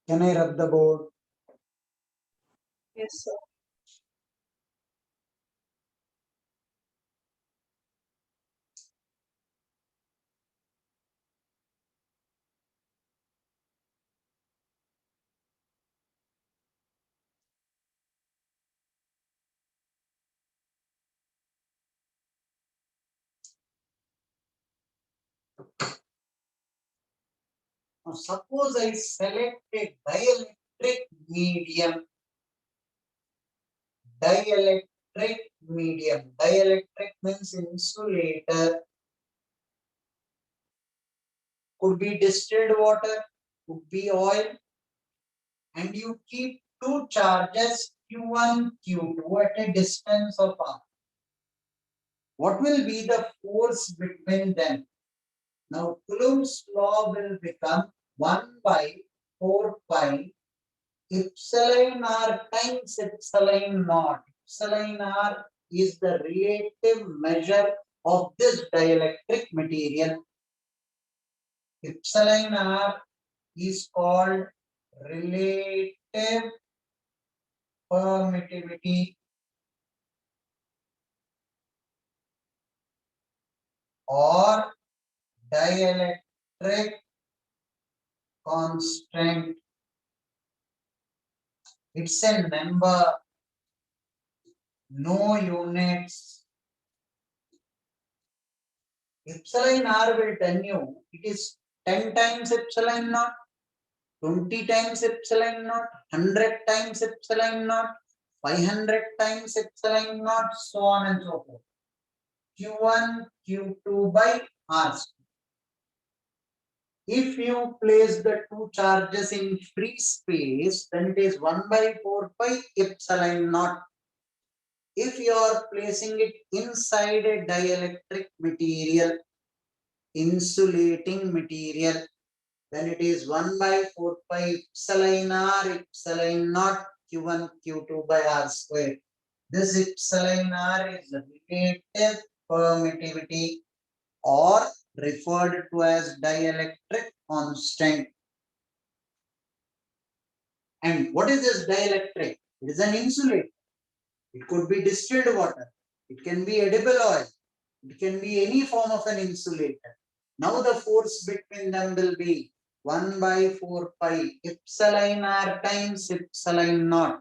Can I rub the board? Yes, sir. Now suppose I select a dielectric medium. Dielectric medium. Dielectric means insulator. Could be distilled water, could be oil. And you keep two charges Q1, Q2 at a distance of R. What will be the force between them? Now Coulomb's law will become 1 by 4 pi epsilon r times epsilon naught. Epsilon r is the relative measure of this dielectric material. Epsilon r is called relative permittivity or dielectric constant. It's a number, no units. Epsilon r will tell you it is 10 times epsilon naught, 20 times epsilon naught, 100 times epsilon naught, 500 times epsilon naught, so on and so forth. Q1, Q2 by R. If you place the two charges in free space, then it is 1 by 4 pi epsilon naught. If you are placing it inside a dielectric material, insulating material, then it is 1 by 4 pi epsilon r epsilon naught Q1 Q2 by R square. This epsilon r is relative permittivity or referred to as dielectric constant. And what is this dielectric? It is an insulator. It could be distilled water. It can be edible oil. It can be any form of an insulator. Now the force between them will be 1 by 4 pi epsilon r times epsilon naught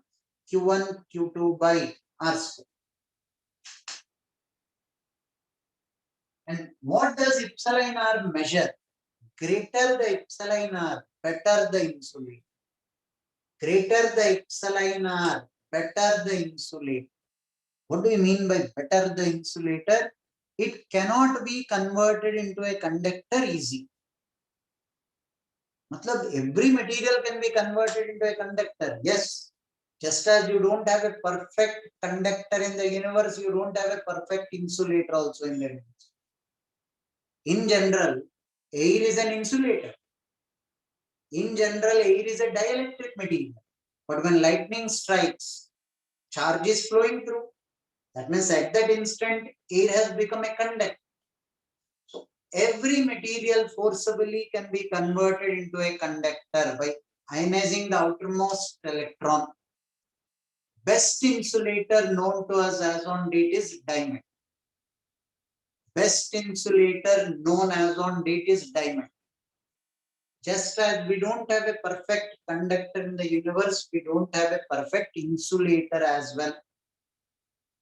Q1 Q2 by R square. And what does epsilon r measure? Greater the epsilon r, better the insulator. Greater the epsilon r, better the insulator. What do you mean by better the insulator? It cannot be converted into a conductor easy. Matlab, every material can be converted into a conductor. Yes. Just as you don't have a perfect conductor in the universe, you don't have a perfect insulator also in the universe. In general, air is an insulator. In general, air is a dielectric material. But when lightning strikes, charge is flowing through. That means at that instant, air has become a conductor. So every material forcibly can be converted into a conductor by ionizing the outermost electron. Best insulator known to us as on date is diamond. Best insulator known as on date is diamond. Just as we don't have a perfect conductor in the universe, we don't have a perfect insulator as well.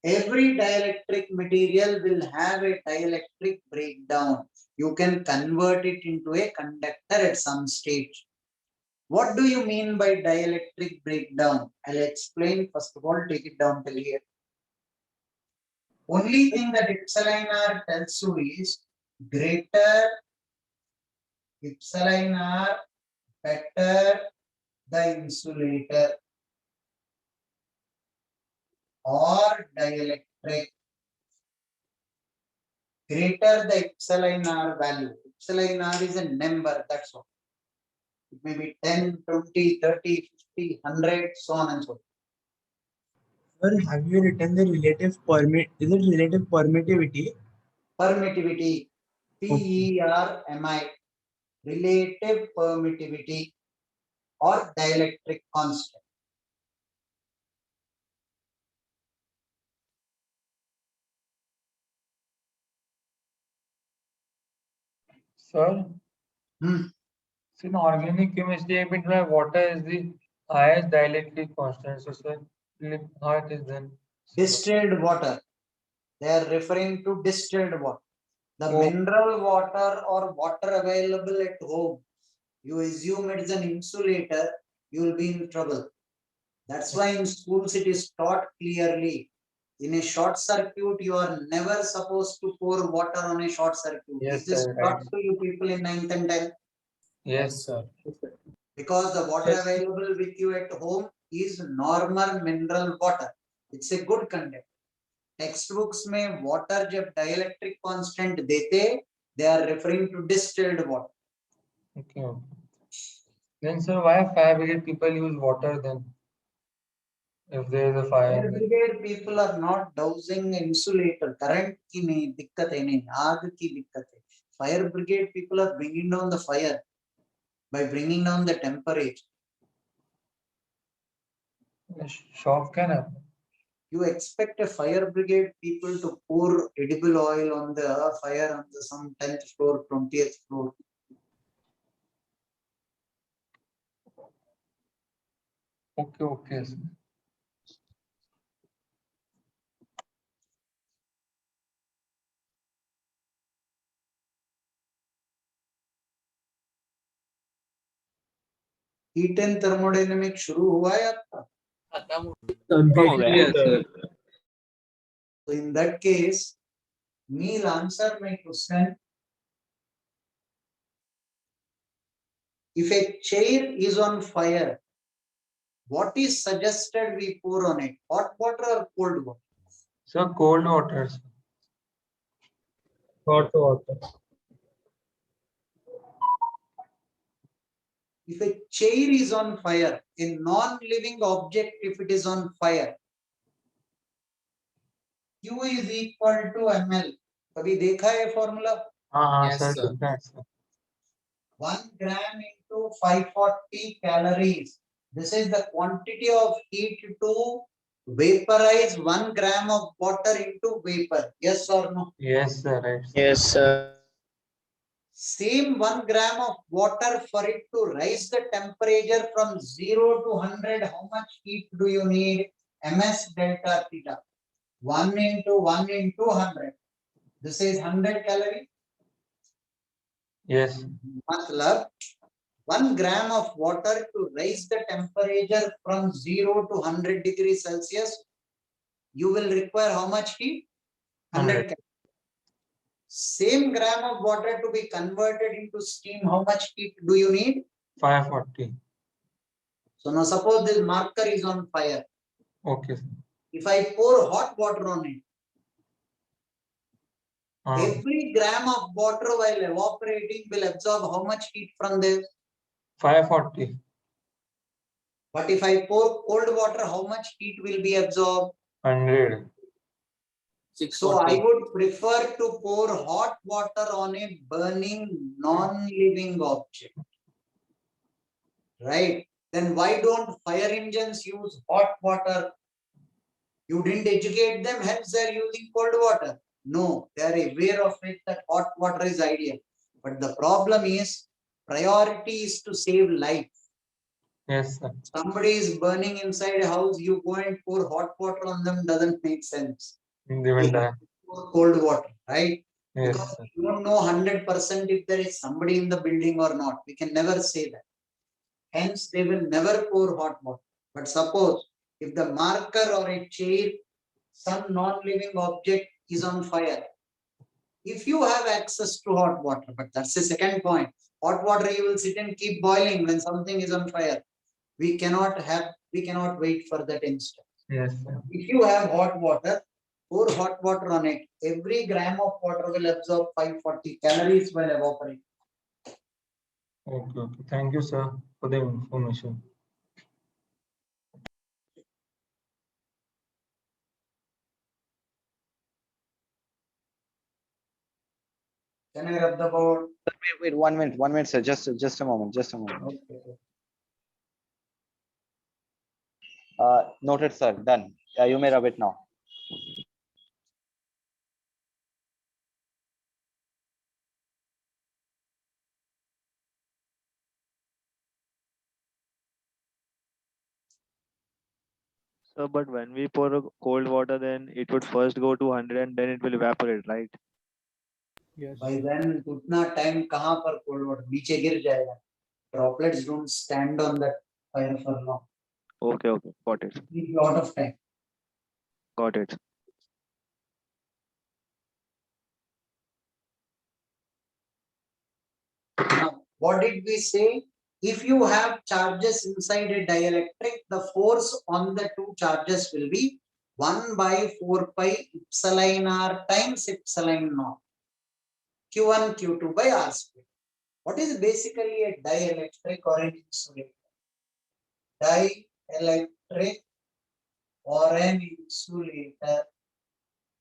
Every dielectric material will have a dielectric breakdown. You can convert it into a conductor at some stage. What do you mean by dielectric breakdown? I'll explain. First of all, take it down till here. Only thing that epsilon r tells you is greater epsilon r, better the insulator or dielectric. Greater the epsilon r value. Epsilon r is a number, that's all. It may be 10, 20, 30, 50, 100, so on and so forth. Sir, have you written the relative is it relative permittivity? Permittivity, PERMI, relative permittivity or dielectric constant. Sir, so in organic chemistry, between water is the highest dielectric constant. So, sir, how it is then? Distilled water. They are referring to distilled water. The mineral water or water available at home, you assume it is an insulator, you will be in trouble. That's why in schools it is taught clearly. In a short circuit, you are never supposed to pour water on a short circuit. Yes, Is this sir, taught right. to you people in 9th and 10th? Yes, sir. Because the water available with you at home is normal mineral water. It's a good conductor. Textbooks में water जब dielectric constant देते They are referring to distilled water. Okay. Okay. Then, sir, why fire brigade people use water then? If there is a fire. Fire brigade people are not dousing insulator. Current की नहीं दिक्कत है नहीं, आग की दिक्कत है. Fire brigade people are bringing down the fire by bringing down the temperature. Shock can happen. You expect a fire brigade people to pour edible oil on the fire on the some 10th floor, 20th floor. Okay, okay. Sir. Heat and thermodynamic शुरू हुआ है आपका? So in that case, Neil answer my question. If a chair is on fire, what is suggested we pour on it? Hot water or cold water? Sir, cold water. Sir. Hot water. If a chair is on fire, a non-living object, if it is on fire, Q is equal to ml. कभी देखा है formula? Yes, sir. Yes, sir. 1 gram into 540 calories. This is the quantity of heat to vaporize 1 gram of water into vapor. Yes or no? Yes, sir. Right. Yes, sir. Same 1 gram of water, for it to rise the temperature from 0 to 100, how much heat do you need? Ms delta theta. 1 into 1 into 100. This is 100 calories. Yes. Matlab, 1 gram of water to raise the temperature from 0 to 100 degrees Celsius, you will require how much heat? 100 calories. Same gram of water to be converted into steam, how much heat do you need? 540. So now suppose this marker is on fire. Okay. Sir. If I pour hot water on it, every gram of water while evaporating will absorb how much heat from there? 540. But if I pour cold water, how much heat will be absorbed? 100. So I would prefer to pour hot water on a burning non-living object. Right? Then why don't fire engines use hot water? You didn't educate them, hence they're using cold water. No, they are aware of it that hot water is ideal. But the problem is, priority is to save life. Yes, sir. Somebody is burning inside a house, you go and pour hot water on them, doesn't make sense. They will die. Cold water, right? Yes, Because sir. you don't know 100% if there is somebody in the building or not. We can never say that. Hence, they will never pour hot water. But suppose if the marker or a chair, some non-living object is on fire, if you have access to hot water, but that's the second point. Hot water you will sit and keep boiling when something is on fire. We cannot wait for that instant. Yes, sir. If you have hot water, pour hot water on it. Every gram of water will absorb 540 calories while evaporating. Okay, okay. Thank you, sir, for the information. Can I rub the board? Wait, 1 minute, sir. Just a moment. Okay. Noted, sir. Done. You may rub it now. So, but when we pour a cold water, then it would first go to 100 and then it will evaporate, right? Yes. By then, उतना time कहाँ पर cold water नीचे गिर जाएगा. Droplets don't stand on that fire for long. Okay, got it. Need lot of time. Got it. Now, what did we say? If you have charges inside a dielectric, the force on the two charges will be 1 by 4 pi epsilon r times epsilon naught. Q1, Q2 by R square. What is basically a dielectric or an insulator? Dielectric or an insulator.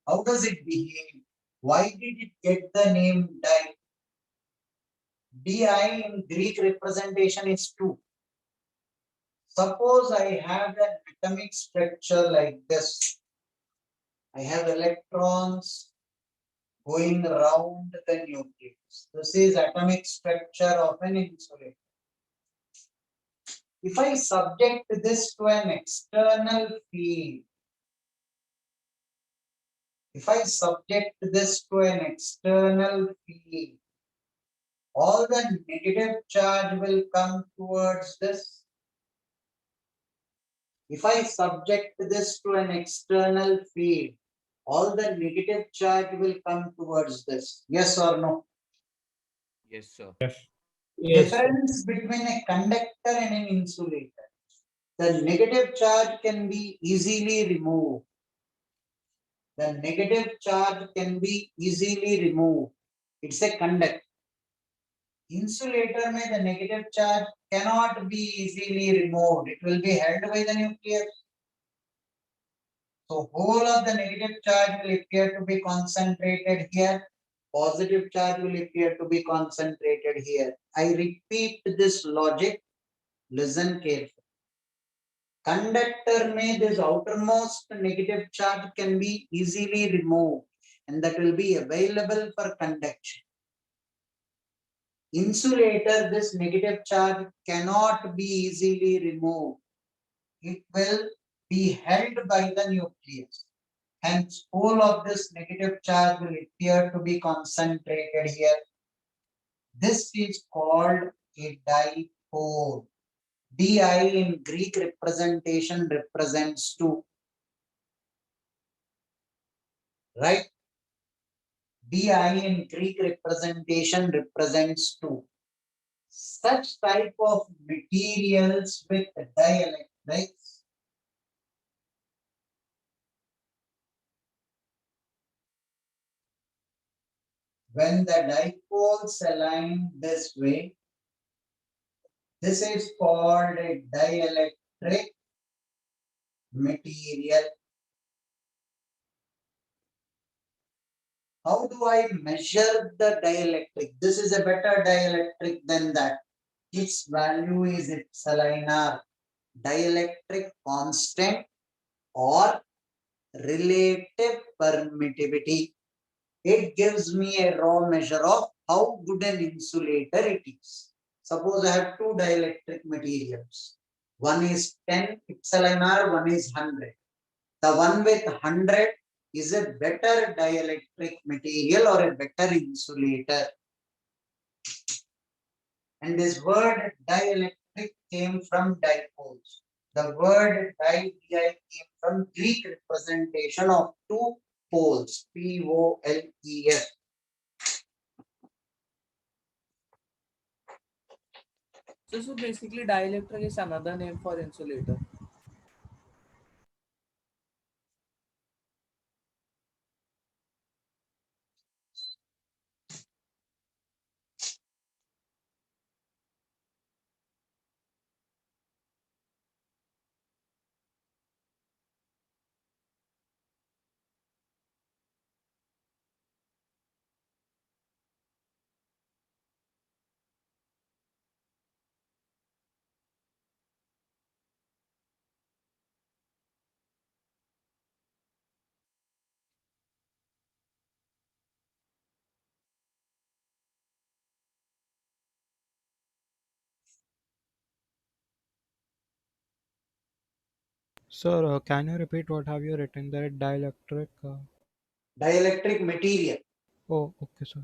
How does it behave? Why did it get the name di? Di in Greek representation is 2. Suppose I have an atomic structure like this. I have electrons going around the nucleus. This is atomic structure of an insulator. If I subject this to an external field, all the negative charge will come towards this. If I subject this to an external field, all the negative charge will come towards this. Yes or no? Yes, sir. Difference between a conductor and an insulator. The negative charge can be easily removed. It's a conductor. Insulator mein the negative charge cannot be easily removed. It will be held by the nucleus. So whole of the negative charge will appear to be concentrated here. Positive charge will appear to be concentrated here. I repeat this logic. Listen carefully. Conductor mein this outermost negative charge can be easily removed and that will be available for conduction. Insulator, this negative charge cannot be easily removed. It will be held by the nucleus. Hence, all of this negative charge will appear to be concentrated here. This is called a dipole. Di in Greek representation represents 2. Right? Di in Greek representation represents 2. Such type of materials with dielectrics when the dipoles align this way, this is called a dielectric material. How do I measure the dielectric? This is a better dielectric than that. Its value is epsilon r, dielectric constant or relative permittivity. It gives me a raw measure of how good an insulator it is. Suppose I have two dielectric materials. One is 10 epsilon r, one is 100. The one with 100 is a better dielectric material or a better insulator. And this word dielectric came from dipoles. The word di came from Greek representation of two poles, P-O-L-E-S. So basically dielectric is another name for insulator. Sir, can you repeat what have you written there? Dielectric. Dielectric material. Oh, okay, sir.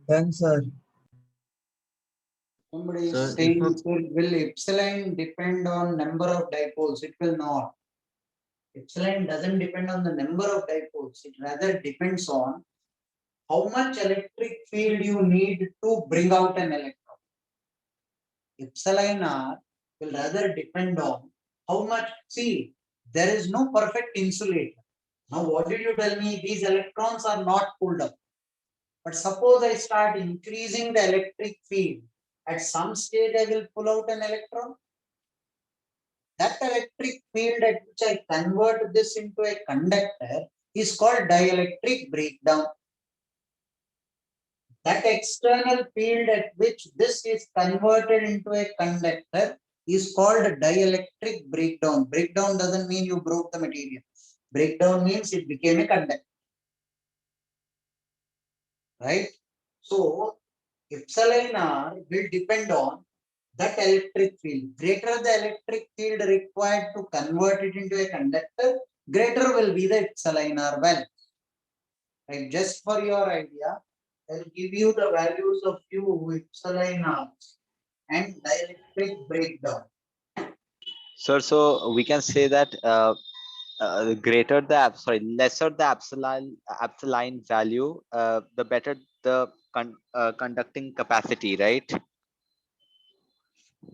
Done, sir. Somebody Sir, is if saying, a- sir, will epsilon depend on number of dipoles? It will not. Epsilon doesn't depend on the number of dipoles. It rather depends on how much electric field you need to bring out an electron. Epsilon R will rather depend on how much. See, there is no perfect insulator. Now, what did you tell me? These electrons are not pulled up. But suppose I start increasing the electric field. At some stage, I will pull out an electron. That electric field at which I convert this into a conductor is called dielectric breakdown. That external field at which this is converted into a conductor is called dielectric breakdown. Breakdown doesn't mean you broke the material. Breakdown means it became a conductor. Right? So, epsilon R will depend on that electric field. Greater the electric field required to convert it into a conductor, greater will be the epsilon R value. Right? Just for your idea, I'll give you the values of few epsilon R and dielectric breakdown. Sir, so we can say that greater the lesser the epsilon value, the better the conducting capacity, right?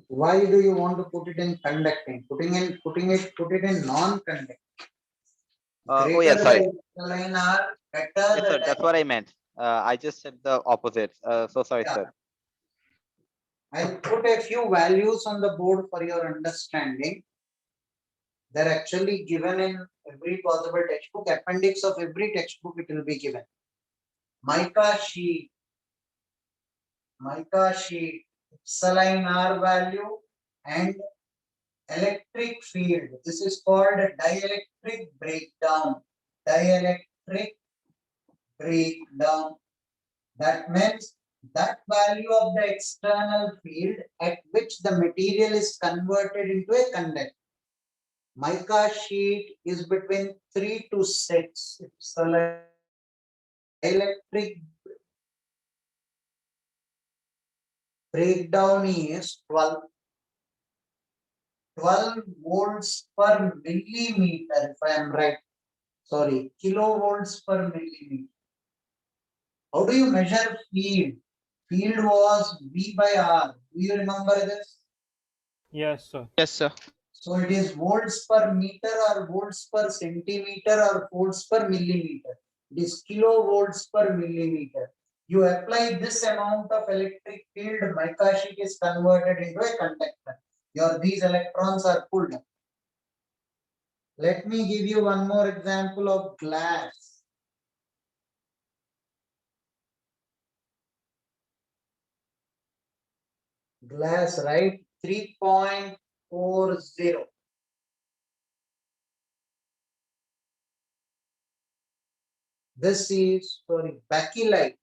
Why do you want to put it in conducting? Put it in non-conducting. Oh yeah, sorry. Epsilon R, better Yes, the sir, that's what I meant. I just said the opposite. So sorry, Yeah. sir. I'll put a few values on the board for your understanding. They're actually given in every possible textbook. Appendix of every textbook it will be given. Mica sheet, epsilon R value and electric field. This is called dielectric breakdown. Dielectric breakdown. That means that value of the external field at which the material is converted into a conductor. Mica sheet is between 3 to 6. Epsilon electric breakdown is 12 volts per millimeter, if I am right. Sorry, kilovolts per millimeter. How do you measure field? Field was V by R. Do you remember this? Yes, sir. Yes, sir. So it is volts per meter or volts per centimeter or volts per millimeter. It is kilovolts per millimeter. You apply this amount of electric field, mica sheet is converted into a conductor. These electrons are pulled up. Let me give you one more example of glass. Glass, right? 3.40. This is, sorry, bakelite.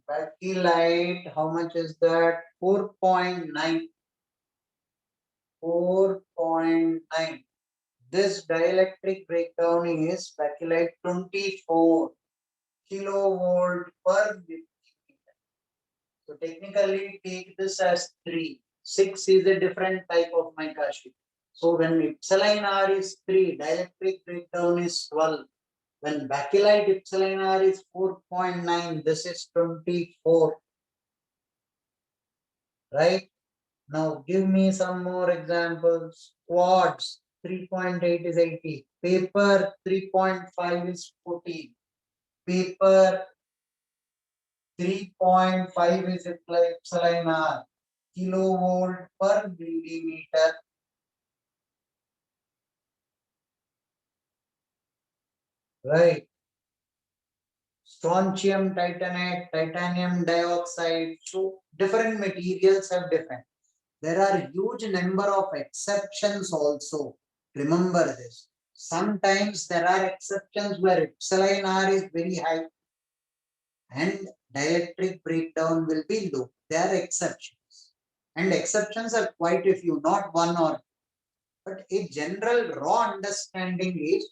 Bakelite, how much is that? 4.9. 4.9. This dielectric breakdown is bakelite 24 kilovolt per millimeter. So technically take this as 3. 6 is a different type of mica sheet. So when epsilon R is 3, dielectric breakdown is 12. When bakelite epsilon R is 4.9, this is 24. Right? Now give me some more examples. Quartz 3.8 is 80. Paper 3.5 is 14. Paper 3.5 is epsilon R. Kilovolt per millimeter. Right. Strontium titanate, titanium dioxide. So different materials have different. There are huge number of exceptions also. Remember this. Sometimes there are exceptions where epsilon R is very high and dielectric breakdown will be low. There are exceptions. And exceptions are quite a few, not one or two. But a general raw understanding is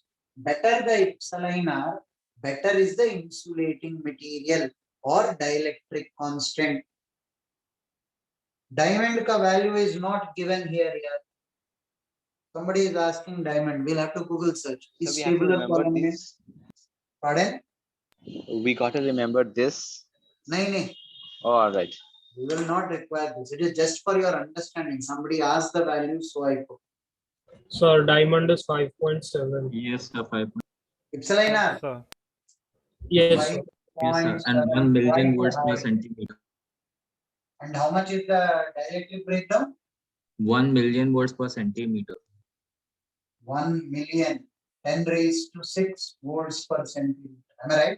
better the epsilon r, better is the insulating material or dielectric constant. Diamond ka value is not given here. Somebody is asking diamond. We'll have to Google search. So Is we have to stable or remember permanent? this. Pardon? We got to remember this. Nahin. Oh, all right. We will not require this. It is just for your understanding. Somebody asked the value, so I put. Sir, diamond is 5.7. Yes, sir. 5. Epsilon r. Sir. Yes, sir. 5.7. Yes, sir. And Why 1 million so volts per high? centimeter. And how much is the dielectric breakdown? 1 million volts per centimeter. 1 million, 10 raised to 6 volts per centimeter. Am I right?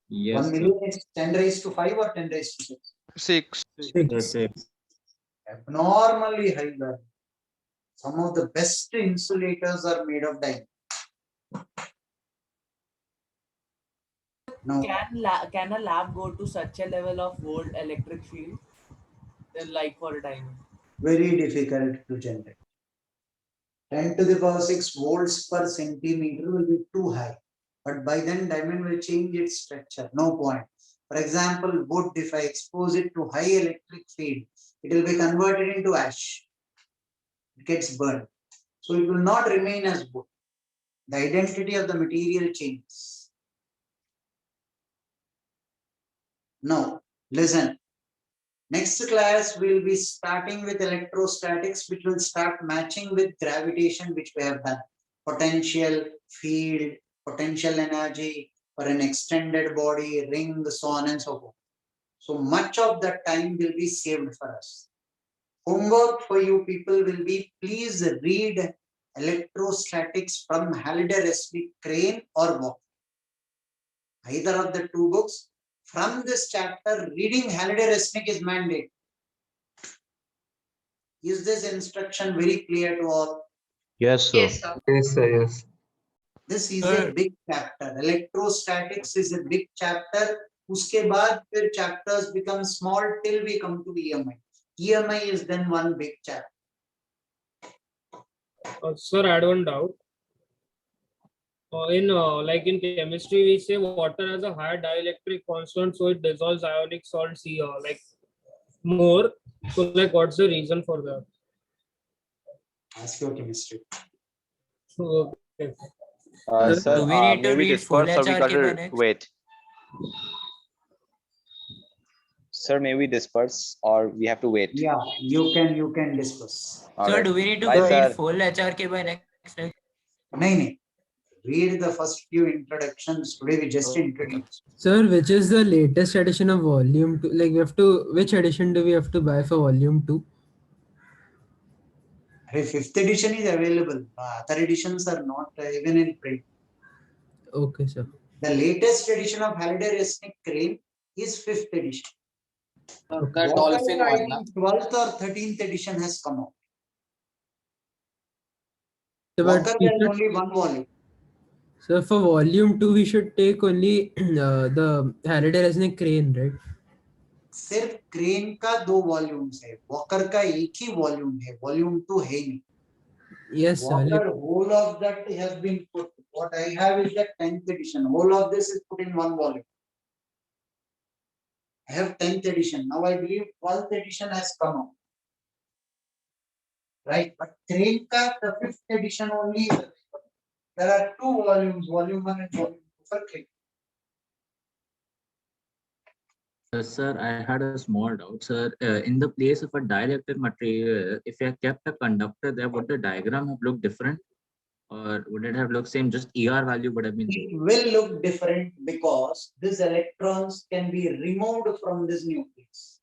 Yes, 1 million is 10 raised to 5 or 10 raised to 6? 6. sir. 6. Abnormally high value. Some of the best insulators are made of diamond. No. Can a lab go to such a level of volt electric field? Like for a diamond? Very difficult to generate. 10 to the power 6 volts per centimeter will be too high. But by then diamond will change its structure. No point. For example, wood, if I expose it to high electric field, it will be converted into ash. It gets burned. So it will not remain as wood. The identity of the material changes. Now, listen. Next class, we'll be starting with electrostatics, which will start matching with gravitation, which we have done. Potential, field, potential energy for an extended body, ring, so on and so forth. So much of that time will be saved for us. Homework for you people will be, please read electrostatics from Halliday Resnick, Crane or Walker. Either of the two books. From this chapter, reading Halliday Resnick is mandate. Is this instruction very clear to all? Yes, sir. Yes, sir. Yes, sir. Yes. This is a big chapter. Electrostatics is a big chapter. Uske baad fir chapters become small till we come to EMI. EMI is then one big chapter. Sir, I had one doubt. Like in chemistry, we say water has a higher dielectric constant, so it dissolves ionic salts here, like more. So, like, what's the reason for that? Ask your chemistry. So, okay. Sir, do we need to maybe read full disperse or we HR got ke to by next? wait. Sir, maybe disperse or we have to wait. Yeah, you can discuss. All Sir, right. do we need to Bye, read sir. full HRK by next? Nahin. Read the first few introductions. Today we just introduced. Sir, which is the latest edition of volume 2? Like we have to, which edition do we have to buy for volume 2? Fifth edition is available. Other editions are not even in print. Okay, sir. The latest edition of Halliday Resnick, Crane is 5th edition. The Walker, dolphin I one, na? think 12th or 13th edition has come out. So, but Walker we has should, only one volume. so for volume 2, we should take only the Halliday Resnick Crane, right? सिर्फ crane का 2 volumes है, walker का एक ही volume है, volume 2 है नहीं. Yes, sir. Walker, whole of that has been put. What I have is the 10th edition. Whole of this is put in one volume. I have 10th edition. Now I believe 12th edition has come out. Right, but Crane ka the 5th edition only is available. There are 2 volumes, volume 1 and volume 2 for Crane. Sir, I had a small doubt, sir. In the place of a dielectric material, if you have kept a conductor there, would the diagram have looked different? Or would it have looked same, just ER value would have been It same? will look different because these electrons can be removed from this nucleus.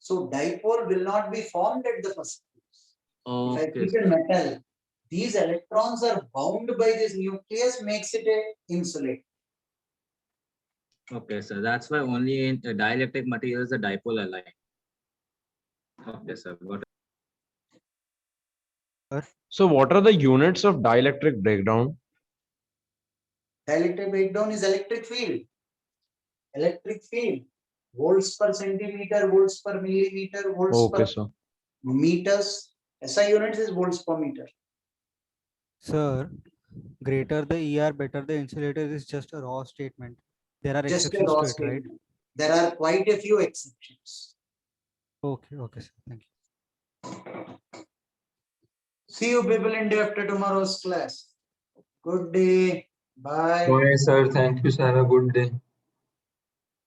So dipole will not be formed at the first place. If I Okay, keep a metal, these electrons are bound by this nucleus, makes it a insulator. okay, sir. That's why only in dielectric materials the dipole are aligned. Okay, sir. Got it. So what are the units of dielectric breakdown? Dielectric breakdown is electric field. Electric field. Volts per centimeter, volts per millimeter, volts Okay, per sir. meters. SI units is volts per meter. Sir, greater the ER, better the insulator is just a raw statement. There are Just a exceptions raw to it, right? statement. There are quite a few exceptions. Okay, okay, sir. Thank you. See you people in day after tomorrow's class. Good day. Bye. Bye, sir. Thank you, sir. Have a good day.